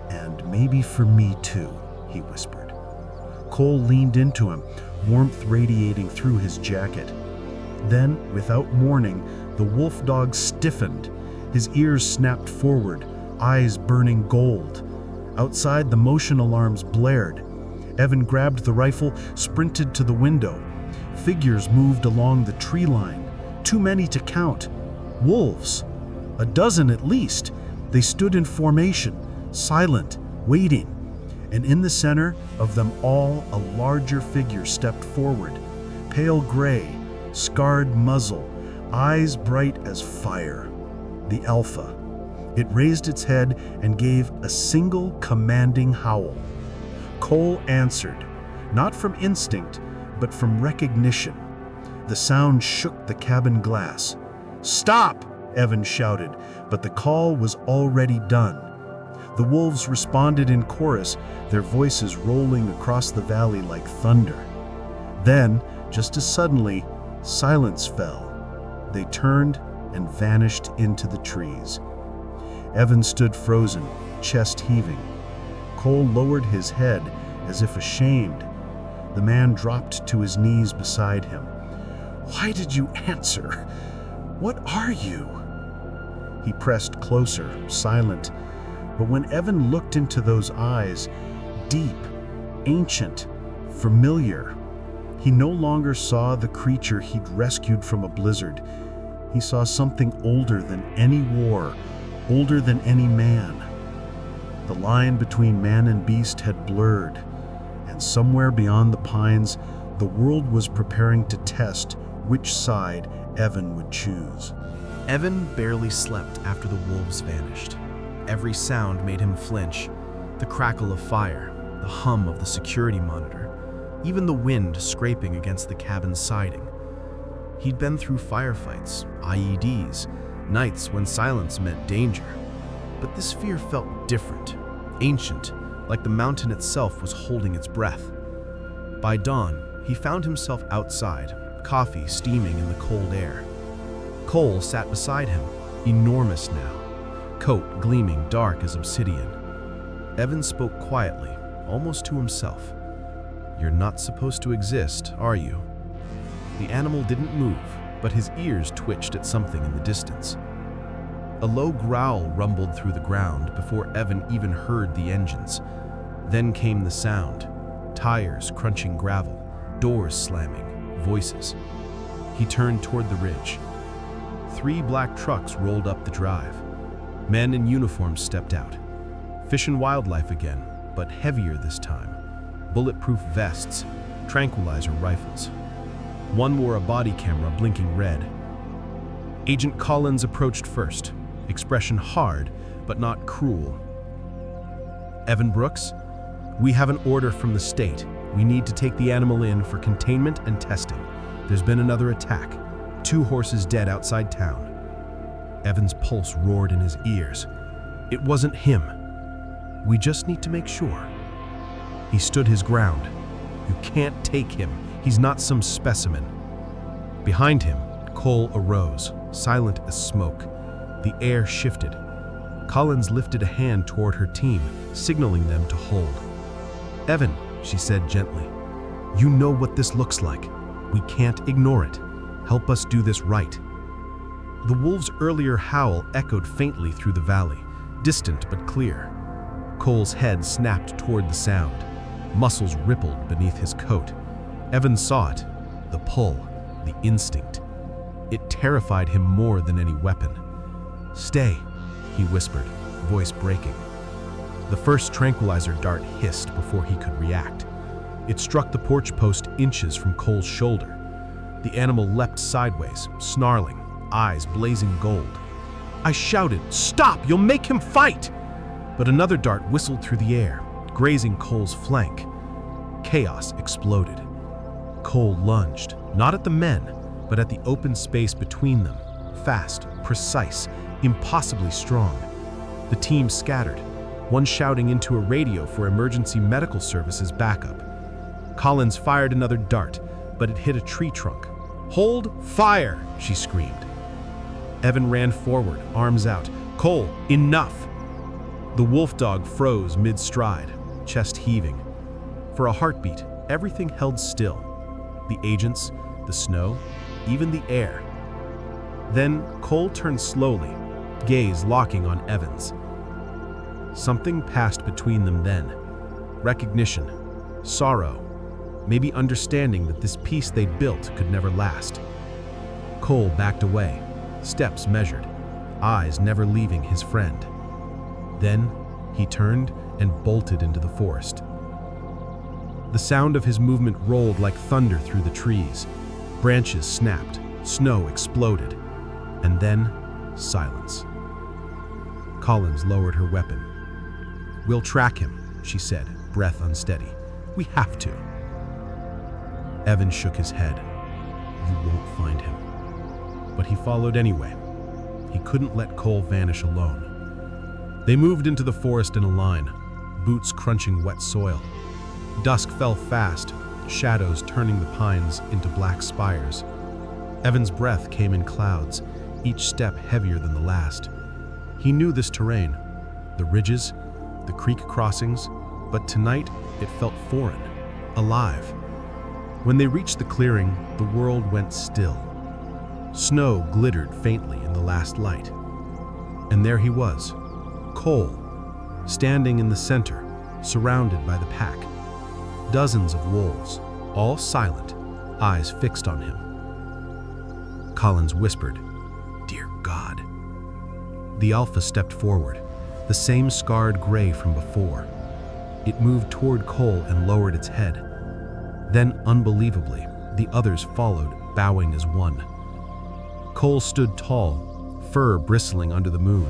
And maybe for me too," he whispered. Cole leaned into him, warmth radiating through his jacket. Then, without warning, the wolf dog stiffened. His ears snapped forward, eyes burning gold. Outside, the motion alarms blared. Evan grabbed the rifle, sprinted to the window. Figures moved along the tree line, too many to count. Wolves, a dozen at least. They stood in formation, silent, waiting. And in the center of them all, a larger figure stepped forward, pale gray, scarred muzzle, eyes bright as fire. The Alpha. It raised its head and gave a single commanding howl. Cole answered, not from instinct, but from recognition. The sound shook the cabin glass. "Stop!" Evan shouted, but the call was already done. The wolves responded in chorus, their voices rolling across the valley like thunder. Then, just as suddenly, silence fell. They turned and vanished into the trees. Evan stood frozen, chest heaving. Cole lowered his head as if ashamed. The man dropped to his knees beside him. "Why did you answer? What are you?" He pressed closer, silent. But when Evan looked into those eyes, deep, ancient, familiar, he no longer saw the creature he'd rescued from a blizzard. He saw something older than any war, older than any man. The line between man and beast had blurred, and somewhere beyond the pines, the world was preparing to test which side Evan would choose. Evan barely slept after the wolves vanished. Every sound made him flinch. The crackle of fire, the hum of the security monitor, even the wind scraping against the cabin's siding. He'd been through firefights, IEDs, nights when silence meant danger. But this fear felt different, ancient, like the mountain itself was holding its breath. By dawn, he found himself outside, coffee steaming in the cold air. Cole sat beside him, enormous now, coat gleaming dark as obsidian. Evan spoke quietly, almost to himself. "You're not supposed to exist, are you?" The animal didn't move, but his ears twitched at something in the distance. A low growl rumbled through the ground before Evan even heard the engines. Then came the sound, tires crunching gravel, doors slamming, voices. He turned toward the ridge. 3 black trucks rolled up the drive. Men in uniform stepped out. Fish and Wildlife again, but heavier this time. Bulletproof vests, tranquilizer rifles. One wore a body camera blinking red. Agent Collins approached first, expression hard, but not cruel. "Evan Brooks, we have an order from the state. We need to take the animal in for containment and testing. There's been another attack. 2 horses dead outside town." Evan's pulse roared in his ears. It wasn't him. "We just need to make sure." He stood his ground. "You can't take him. He's not some specimen." Behind him, Cole arose, silent as smoke. The air shifted. Collins lifted a hand toward her team, signaling them to hold. "Evan," she said gently, "you know what this looks like. We can't ignore it. Help us do this right." The wolf's earlier howl echoed faintly through the valley, distant but clear. Cole's head snapped toward the sound. Muscles rippled beneath his coat. Evan saw it, the pull, the instinct. It terrified him more than any weapon. "Stay," he whispered, voice breaking. The first tranquilizer dart hissed before he could react. It struck the porch post inches from Cole's shoulder. The animal leapt sideways, snarling, eyes blazing gold. I shouted, "Stop! You'll make him fight!" But another dart whistled through the air, grazing Cole's flank. Chaos exploded. Cole lunged, not at the men, but at the open space between them, fast, precise, impossibly strong. The team scattered, one shouting into a radio for emergency medical services backup. Collins fired another dart, but it hit a tree trunk. "Hold fire!" she screamed. Evan ran forward, arms out. "Cole, enough!" The wolf dog froze mid-stride, chest heaving. For a heartbeat, everything held still. The agents, the snow, even the air. Then Cole turned slowly, gaze locking on Evans. Something passed between them then. Recognition, sorrow, maybe understanding that this peace they'd built could never last. Cole backed away, steps measured, eyes never leaving his friend. Then he turned and bolted into the forest. The sound of his movement rolled like thunder through the trees. Branches snapped, snow exploded, and then silence. Collins lowered her weapon. "We'll track him," she said, breath unsteady. "We have to." Evan shook his head. You won't find him. But he followed anyway. He couldn't let Cole vanish alone. They moved into the forest in a line, boots crunching wet soil. Dusk fell fast, shadows turning the pines into black spires. Evan's breath came in clouds, each step heavier than the last. He knew this terrain, the ridges, the creek crossings, but tonight it felt foreign, alive. When they reached the clearing, the world went still. Snow glittered faintly in the last light. And there he was, Cole, standing in the center, surrounded by the pack. Dozens of wolves, all silent, eyes fixed on him. Collins whispered, "Dear God." The Alpha stepped forward, the same scarred gray from before. It moved toward Cole and lowered its head. Then, unbelievably, the others followed, bowing as one. Cole stood tall, fur bristling under the moon.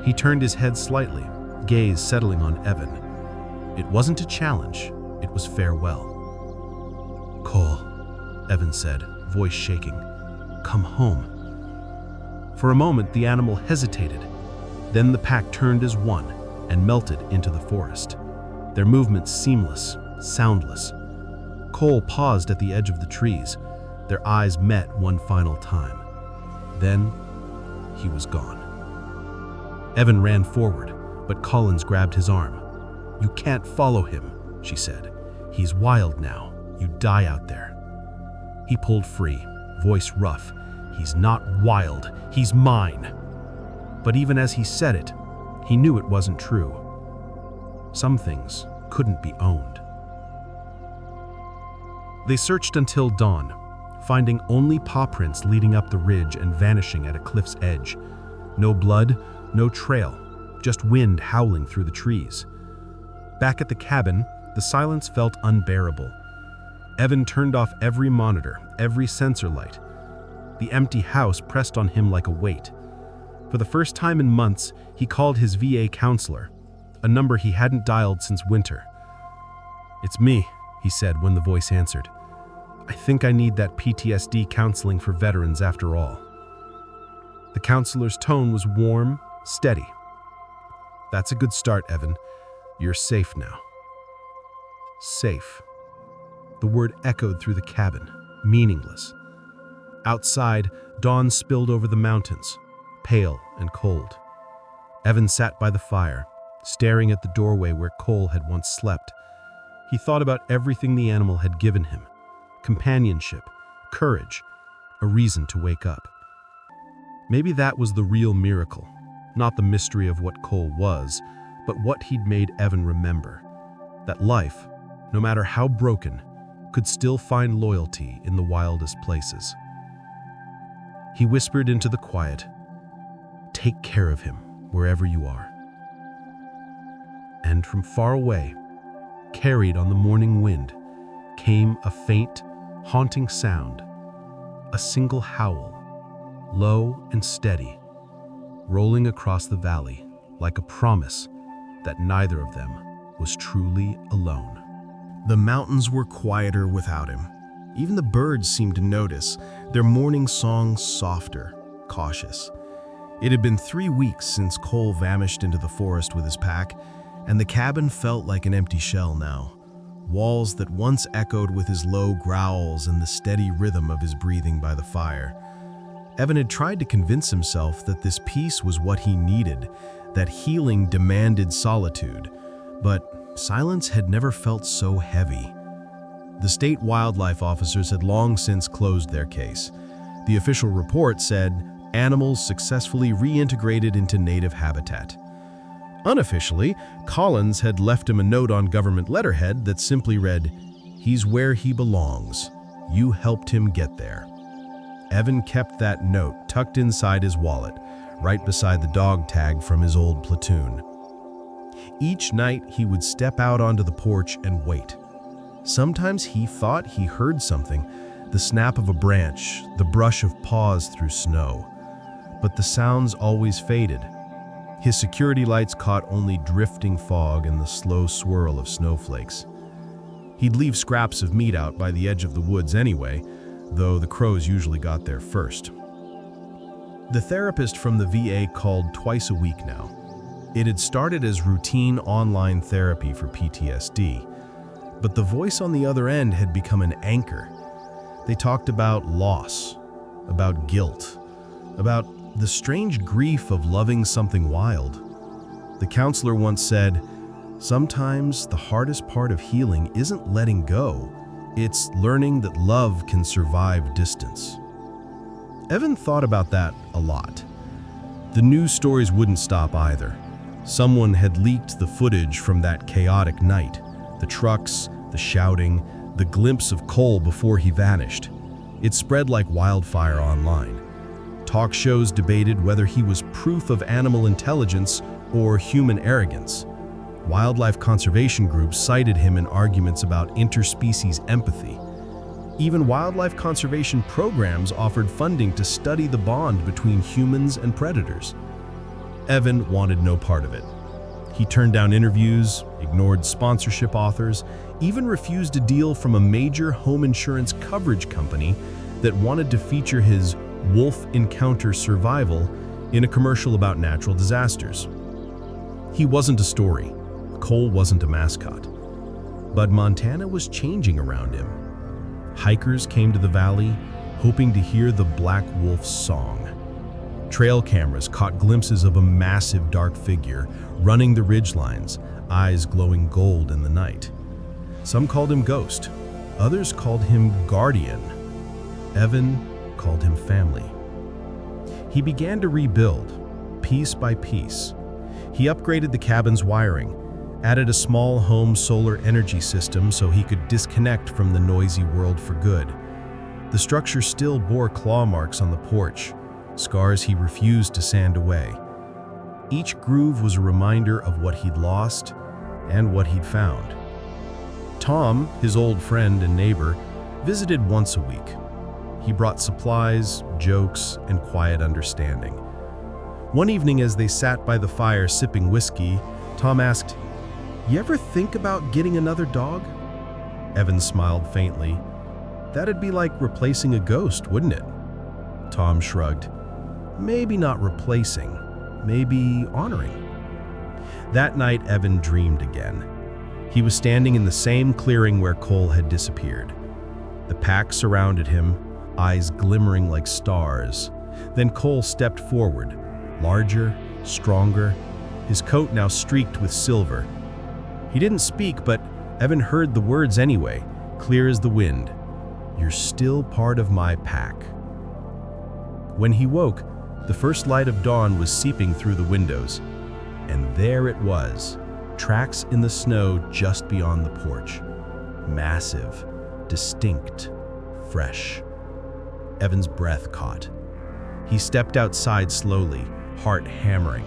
He turned his head slightly, gaze settling on Evan. It wasn't a challenge, it was farewell. "Cole," Evan said, voice shaking, "come home." For a moment, the animal hesitated. Then the pack turned as one and melted into the forest, their movements seamless, soundless. Cole paused at the edge of the trees. Their eyes met one final time. Then, he was gone. Evan ran forward, but Collins grabbed his arm. "You can't follow him," she said. "He's wild now. You die out there." He pulled free, voice rough. "He's not wild. He's mine." But even as he said it, he knew it wasn't true. Some things couldn't be owned. They searched until dawn, finding only paw prints leading up the ridge and vanishing at a cliff's edge. No blood, no trail, just wind howling through the trees. Back at the cabin, the silence felt unbearable. Evan turned off every monitor, every sensor light. The empty house pressed on him like a weight. For the first time in months, he called his VA counselor, a number he hadn't dialed since winter. "It's me," he said when the voice answered. "I think I need that PTSD counseling for veterans after all." The counselor's tone was warm, steady. "That's a good start, Evan. You're safe now." Safe. The word echoed through the cabin, meaningless. Outside, dawn spilled over the mountains, pale and cold. Evan sat by the fire, staring at the doorway where Cole had once slept. He thought about everything the animal had given him: companionship, courage, a reason to wake up. Maybe that was the real miracle, not the mystery of what Cole was, but what he'd made Evan remember. That life, no matter how broken, could still find loyalty in the wildest places. He whispered into the quiet, "Take care of him wherever you are." And from far away, carried on the morning wind, came a faint, haunting sound, a single howl, low and steady, rolling across the valley like a promise that neither of them was truly alone. The mountains were quieter without him. Even the birds seemed to notice, their morning songs softer, cautious. It had been 3 weeks since Cole vanished into the forest with his pack, and the cabin felt like an empty shell now. Walls that once echoed with his low growls and the steady rhythm of his breathing by the fire. Evan had tried to convince himself that this peace was what he needed, that healing demanded solitude, but silence had never felt so heavy. The state wildlife officers had long since closed their case. The official report said animals successfully reintegrated into native habitat. Unofficially, Collins had left him a note on government letterhead that simply read, "He's where he belongs. You helped him get there." Evan kept that note tucked inside his wallet, right beside the dog tag from his old platoon. Each night, he would step out onto the porch and wait. Sometimes he thought he heard something, the snap of a branch, the brush of paws through snow. But the sounds always faded. His security lights caught only drifting fog and the slow swirl of snowflakes. He'd leave scraps of meat out by the edge of the woods anyway, though the crows usually got there first. The therapist from the VA called twice a week now. It had started as routine online therapy for PTSD, but the voice on the other end had become an anchor. They talked about loss, about guilt, about the strange grief of loving something wild. The counselor once said, "Sometimes the hardest part of healing isn't letting go, it's learning that love can survive distance." Evan thought about that a lot. The news stories wouldn't stop either. Someone had leaked the footage from that chaotic night, the trucks, the shouting, the glimpse of Cole before he vanished. It spread like wildfire online. Talk shows debated whether he was proof of animal intelligence or human arrogance. Wildlife conservation groups cited him in arguments about interspecies empathy. Even wildlife conservation programs offered funding to study the bond between humans and predators. Evan wanted no part of it. He turned down interviews, ignored sponsorship offers, even refused a deal from a major home insurance coverage company that wanted to feature his wolf encounter survival in a commercial about natural disasters. He wasn't a story. Cole wasn't a mascot. But Montana was changing around him. Hikers came to the valley, hoping to hear the Black Wolf's song. Trail cameras caught glimpses of a massive dark figure running the ridgelines, eyes glowing gold in the night. Some called him Ghost, others called him Guardian. Evan called him Family. He began to rebuild, piece by piece. He upgraded the cabin's wiring, added a small home solar energy system so he could disconnect from the noisy world for good. The structure still bore claw marks on the porch, scars he refused to sand away. Each groove was a reminder of what he'd lost and what he'd found. Tom, his old friend and neighbor, visited once a week. He brought supplies, jokes, and quiet understanding. One evening as they sat by the fire sipping whiskey, Tom asked, "You ever think about getting another dog?" Evan smiled faintly. "That'd be like replacing a ghost, wouldn't it?" Tom shrugged. "Maybe not replacing, maybe honoring." That night, Evan dreamed again. He was standing in the same clearing where Cole had disappeared. The pack surrounded him, eyes glimmering like stars. Then Cole stepped forward, larger, stronger, his coat now streaked with silver. He didn't speak, but Evan heard the words anyway, clear as the wind. "You're still part of my pack." When he woke, the first light of dawn was seeping through the windows. And there it was, tracks in the snow just beyond the porch. Massive, distinct, fresh. Evan's breath caught. He stepped outside slowly, heart hammering.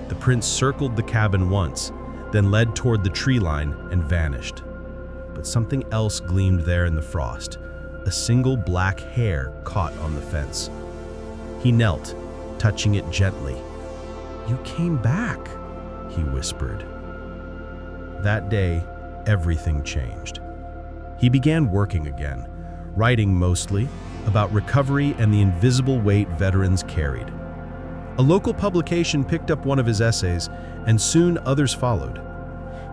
The prints circled the cabin once, then led toward the tree line and vanished. But something else gleamed there in the frost. A single black hair caught on the fence. He knelt, touching it gently. "You came back," he whispered. That day, everything changed. He began working again, writing mostly about recovery and the invisible weight veterans carried. A local publication picked up one of his essays, and soon others followed.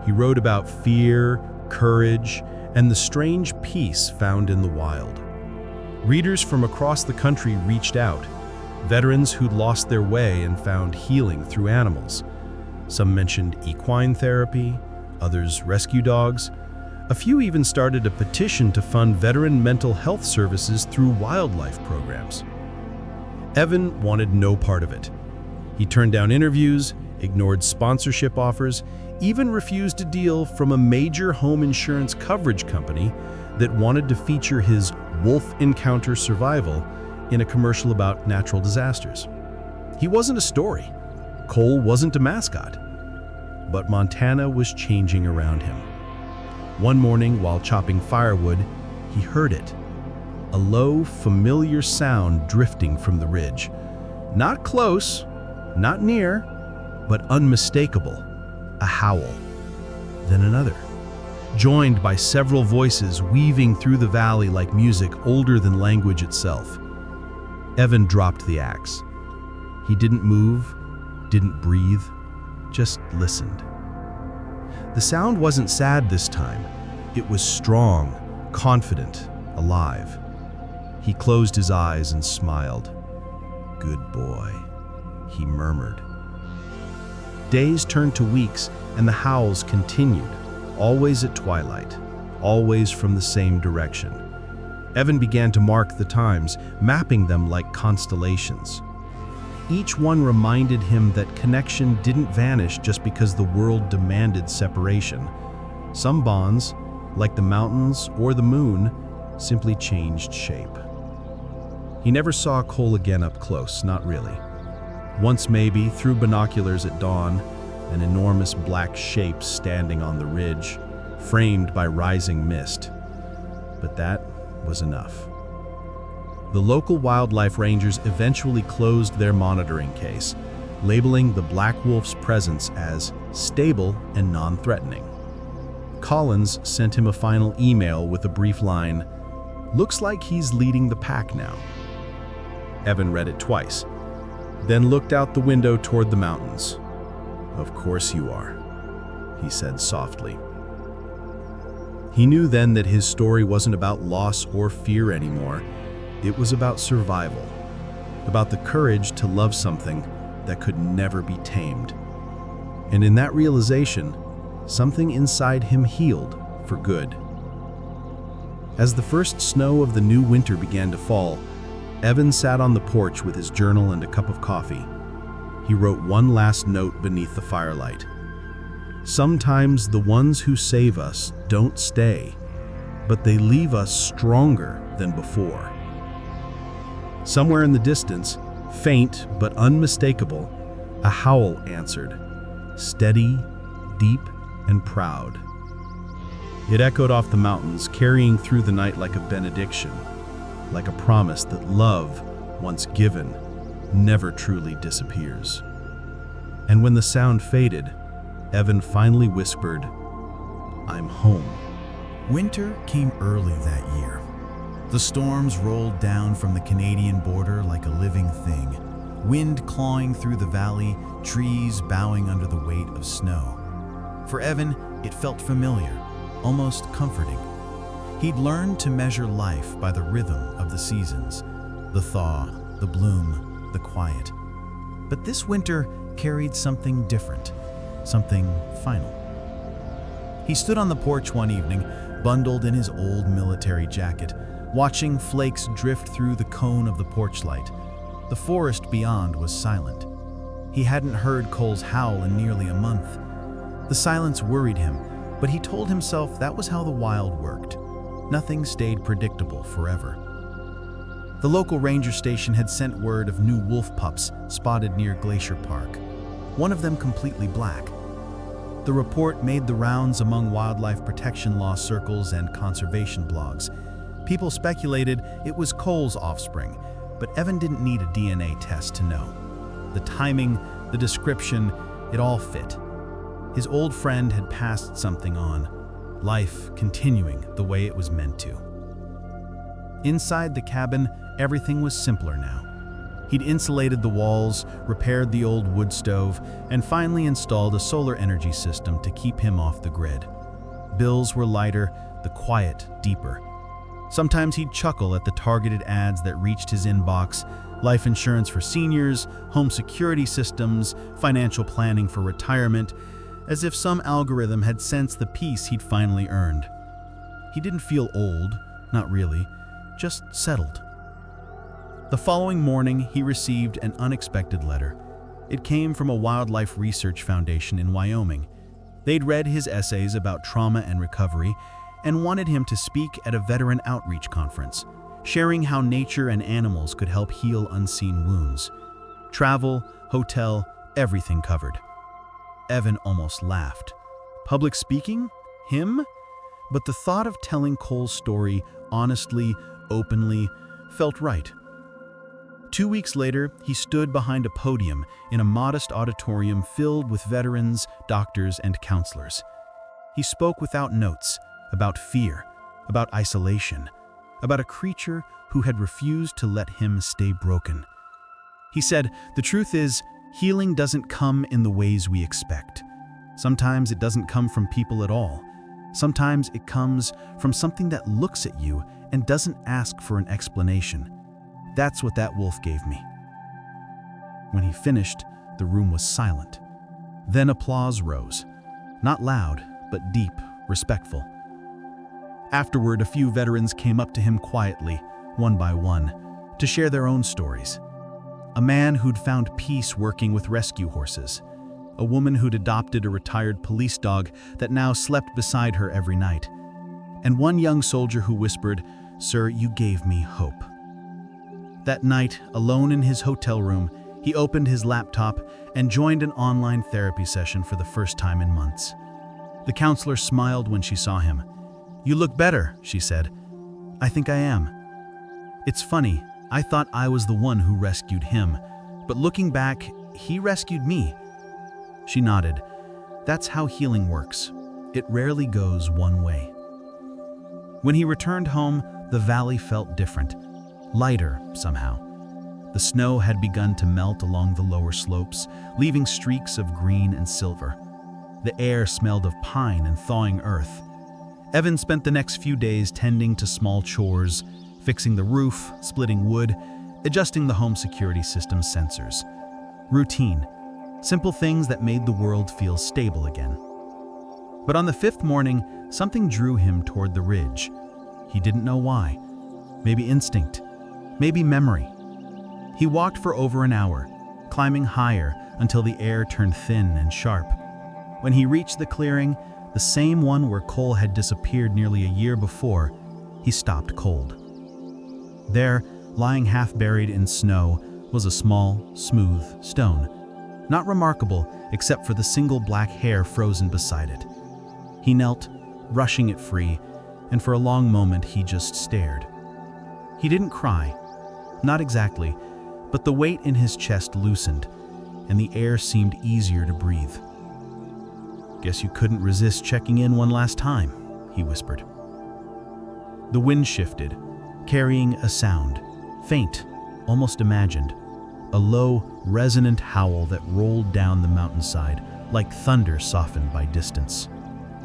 He wrote about fear, courage, and the strange peace found in the wild. Readers from across the country reached out, veterans who'd lost their way and found healing through animals. Some mentioned equine therapy, others rescue dogs. A few even started a petition to fund veteran mental health services through wildlife programs. Evan wanted no part of it. He turned down interviews, ignored sponsorship offers, even refused a deal from a major home insurance coverage company that wanted to feature his wolf encounter survival in a commercial about natural disasters. He wasn't a story. Cole wasn't a mascot. But Montana was changing around him. One morning, while chopping firewood, he heard it. A low, familiar sound drifting from the ridge. Not close, not near, but unmistakable. A howl. Then another. joined by several voices weaving through the valley like music older than language itself. Evan dropped the axe. He didn't move, didn't breathe, just listened. The sound wasn't sad this time. It was strong, confident, alive. He closed his eyes and smiled. "Good boy," he murmured. Days turned to weeks, and the howls continued, always at twilight, always from the same direction. Evan began to mark the times, mapping them like constellations. Each one reminded him that connection didn't vanish just because the world demanded separation. Some bonds, like the mountains or the moon, simply changed shape. He never saw Cole again up close, not really. Once maybe, through binoculars at dawn, an enormous black shape standing on the ridge, framed by rising mist. But that was enough. The local wildlife rangers eventually closed their monitoring case, labeling the black wolf's presence as stable and non-threatening. Collins sent him a final email with a brief line, "Looks like he's leading the pack now." Evan read it twice, then looked out the window toward the mountains. "Of course you are," he said softly. He knew then that his story wasn't about loss or fear anymore. It was about survival, about the courage to love something that could never be tamed. And in that realization, something inside him healed for good. As the first snow of the new winter began to fall, Evan sat on the porch with his journal and a cup of coffee. He wrote one last note beneath the firelight. "Sometimes the ones who save us don't stay, but they leave us stronger than before." Somewhere in the distance, faint but unmistakable, a howl answered, steady, deep, and proud. It echoed off the mountains, carrying through the night like a benediction, like a promise that love, once given, never truly disappears. And when the sound faded, Evan finally whispered, "I'm home." Winter came early that year. The storms rolled down from the Canadian border like a living thing, wind clawing through the valley, trees bowing under the weight of snow. For Evan, it felt familiar, almost comforting. He'd learned to measure life by the rhythm of the seasons, the thaw, the bloom, the quiet. But this winter carried something different, something final. He stood on the porch one evening, bundled in his old military jacket, watching flakes drift through the cone of the porch light. The forest beyond was silent. He hadn't heard Cole's howl in nearly a month. The silence worried him, but he told himself that was how the wild worked. Nothing stayed predictable forever. The local ranger station had sent word of new wolf pups spotted near Glacier Park, one of them completely black. The report made the rounds among wildlife protection law circles and conservation blogs. People speculated it was Cole's offspring, but Evan didn't need a DNA test to know. The timing, the description, it all fit. His old friend had passed something on, life continuing the way it was meant to. Inside the cabin, everything was simpler now. He'd insulated the walls, repaired the old wood stove, and finally installed a solar energy system to keep him off the grid. Bills were lighter, the quiet deeper. Sometimes he'd chuckle at the targeted ads that reached his inbox: life insurance for seniors, home security systems, financial planning for retirement, as if some algorithm had sensed the peace he'd finally earned. He didn't feel old, not really, just settled. The following morning, he received an unexpected letter. It came from a wildlife research foundation in Wyoming. They'd read his essays about trauma and recovery and wanted him to speak at a veteran outreach conference, sharing how nature and animals could help heal unseen wounds. Travel, hotel, everything covered. Evan almost laughed. Public speaking? Him? But the thought of telling Cole's story honestly, openly, felt right. 2 weeks later, he stood behind a podium in a modest auditorium filled with veterans, doctors, and counselors. He spoke without notes, about fear, about isolation, about a creature who had refused to let him stay broken. He said, "The truth is, healing doesn't come in the ways we expect. Sometimes it doesn't come from people at all. Sometimes it comes from something that looks at you and doesn't ask for an explanation. That's what that wolf gave me." When he finished, the room was silent. Then applause rose. Not loud, but deep, respectful. Afterward, a few veterans came up to him quietly, one by one, to share their own stories. A man who'd found peace working with rescue horses. A woman who'd adopted a retired police dog that now slept beside her every night. And one young soldier who whispered, "Sir, you gave me hope." That night, alone in his hotel room, he opened his laptop and joined an online therapy session for the first time in months. The counselor smiled when she saw him. "You look better," she said. "I think I am. It's funny, I thought I was the one who rescued him, but looking back, he rescued me." She nodded. That's how healing works. It rarely goes one way. When he returned home, the valley felt different, lighter somehow. The snow had begun to melt along the lower slopes, leaving streaks of green and silver. The air smelled of pine and thawing earth. Evan spent the next few days tending to small chores, fixing the roof, splitting wood, adjusting the home security system's sensors. Routine, simple things that made the world feel stable again. But on the fifth morning, something drew him toward the ridge. He didn't know why. Maybe instinct, maybe memory. He walked for over an hour, climbing higher until the air turned thin and sharp. When he reached the clearing, the same one where Cole had disappeared nearly a year before, he stopped cold. There, lying half buried in snow, was a small, smooth stone. Not remarkable except for the single black hair frozen beside it. He knelt, brushing it free, and for a long moment he just stared. He didn't cry, not exactly, but the weight in his chest loosened, and the air seemed easier to breathe. "Guess you couldn't resist checking in one last time," he whispered. The wind shifted, carrying a sound, faint, almost imagined, a low, resonant howl that rolled down the mountainside like thunder softened by distance.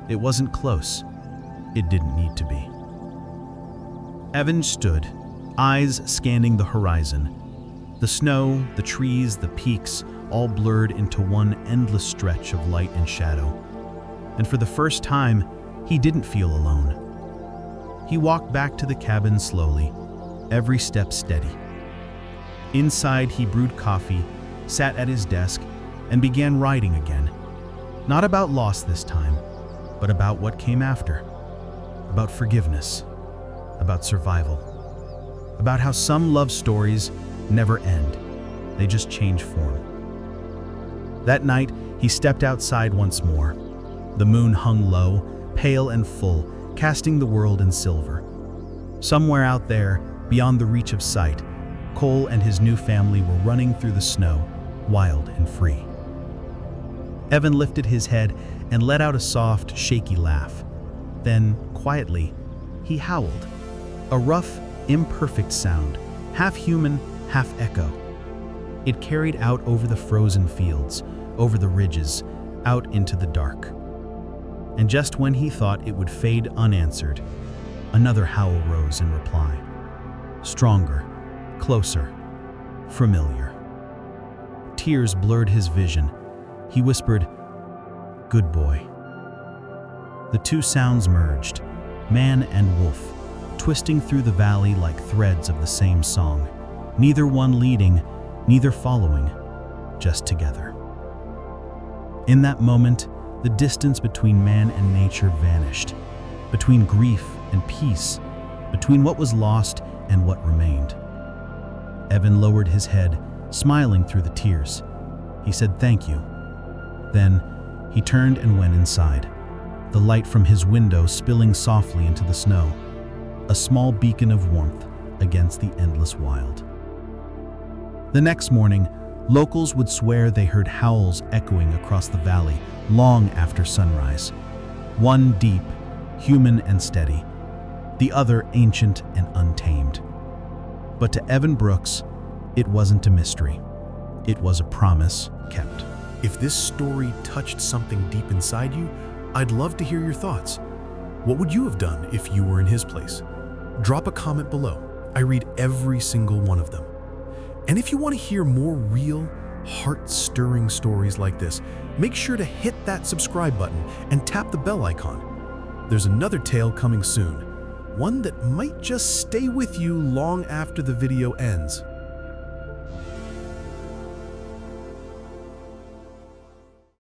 It wasn't close. It didn't need to be. Evan stood, eyes scanning the horizon. The snow, the trees, the peaks, all blurred into one endless stretch of light and shadow. And for the first time, he didn't feel alone. He walked back to the cabin slowly, every step steady. Inside, he brewed coffee, sat at his desk, and began writing again. Not about loss this time, but about what came after. About forgiveness, about survival, about how some love stories never end. They just change form. That night, he stepped outside once more. The moon hung low, pale and full, casting the world in silver. Somewhere out there, beyond the reach of sight, Cole and his new family were running through the snow, wild and free. Evan lifted his head and let out a soft, shaky laugh. Then, quietly, he howled. A rough, imperfect sound, half human, half echo. It carried out over the frozen fields, over the ridges, out into the dark. And just when he thought it would fade unanswered, another howl rose in reply. Stronger, closer, familiar. Tears blurred his vision. He whispered, "Good boy." The two sounds merged, man and wolf, twisting through the valley like threads of the same song, neither one leading, neither following, just together. In that moment, the distance between man and nature vanished, between grief and peace, between what was lost and what remained. Evan lowered his head, smiling through the tears. He said thank you. Then, he turned and went inside, the light from his window spilling softly into the snow, a small beacon of warmth against the endless wild. The next morning, locals would swear they heard howls echoing across the valley long after sunrise. One deep, human and steady, the other ancient and untamed. But to Evan Brooks, it wasn't a mystery. It was a promise kept. If this story touched something deep inside you, I'd love to hear your thoughts. What would you have done if you were in his place? Drop a comment below. I read every single one of them. And if you want to hear more real, heart-stirring stories like this, make sure to hit that subscribe button and tap the bell icon. There's another tale coming soon, one that might just stay with you long after the video ends.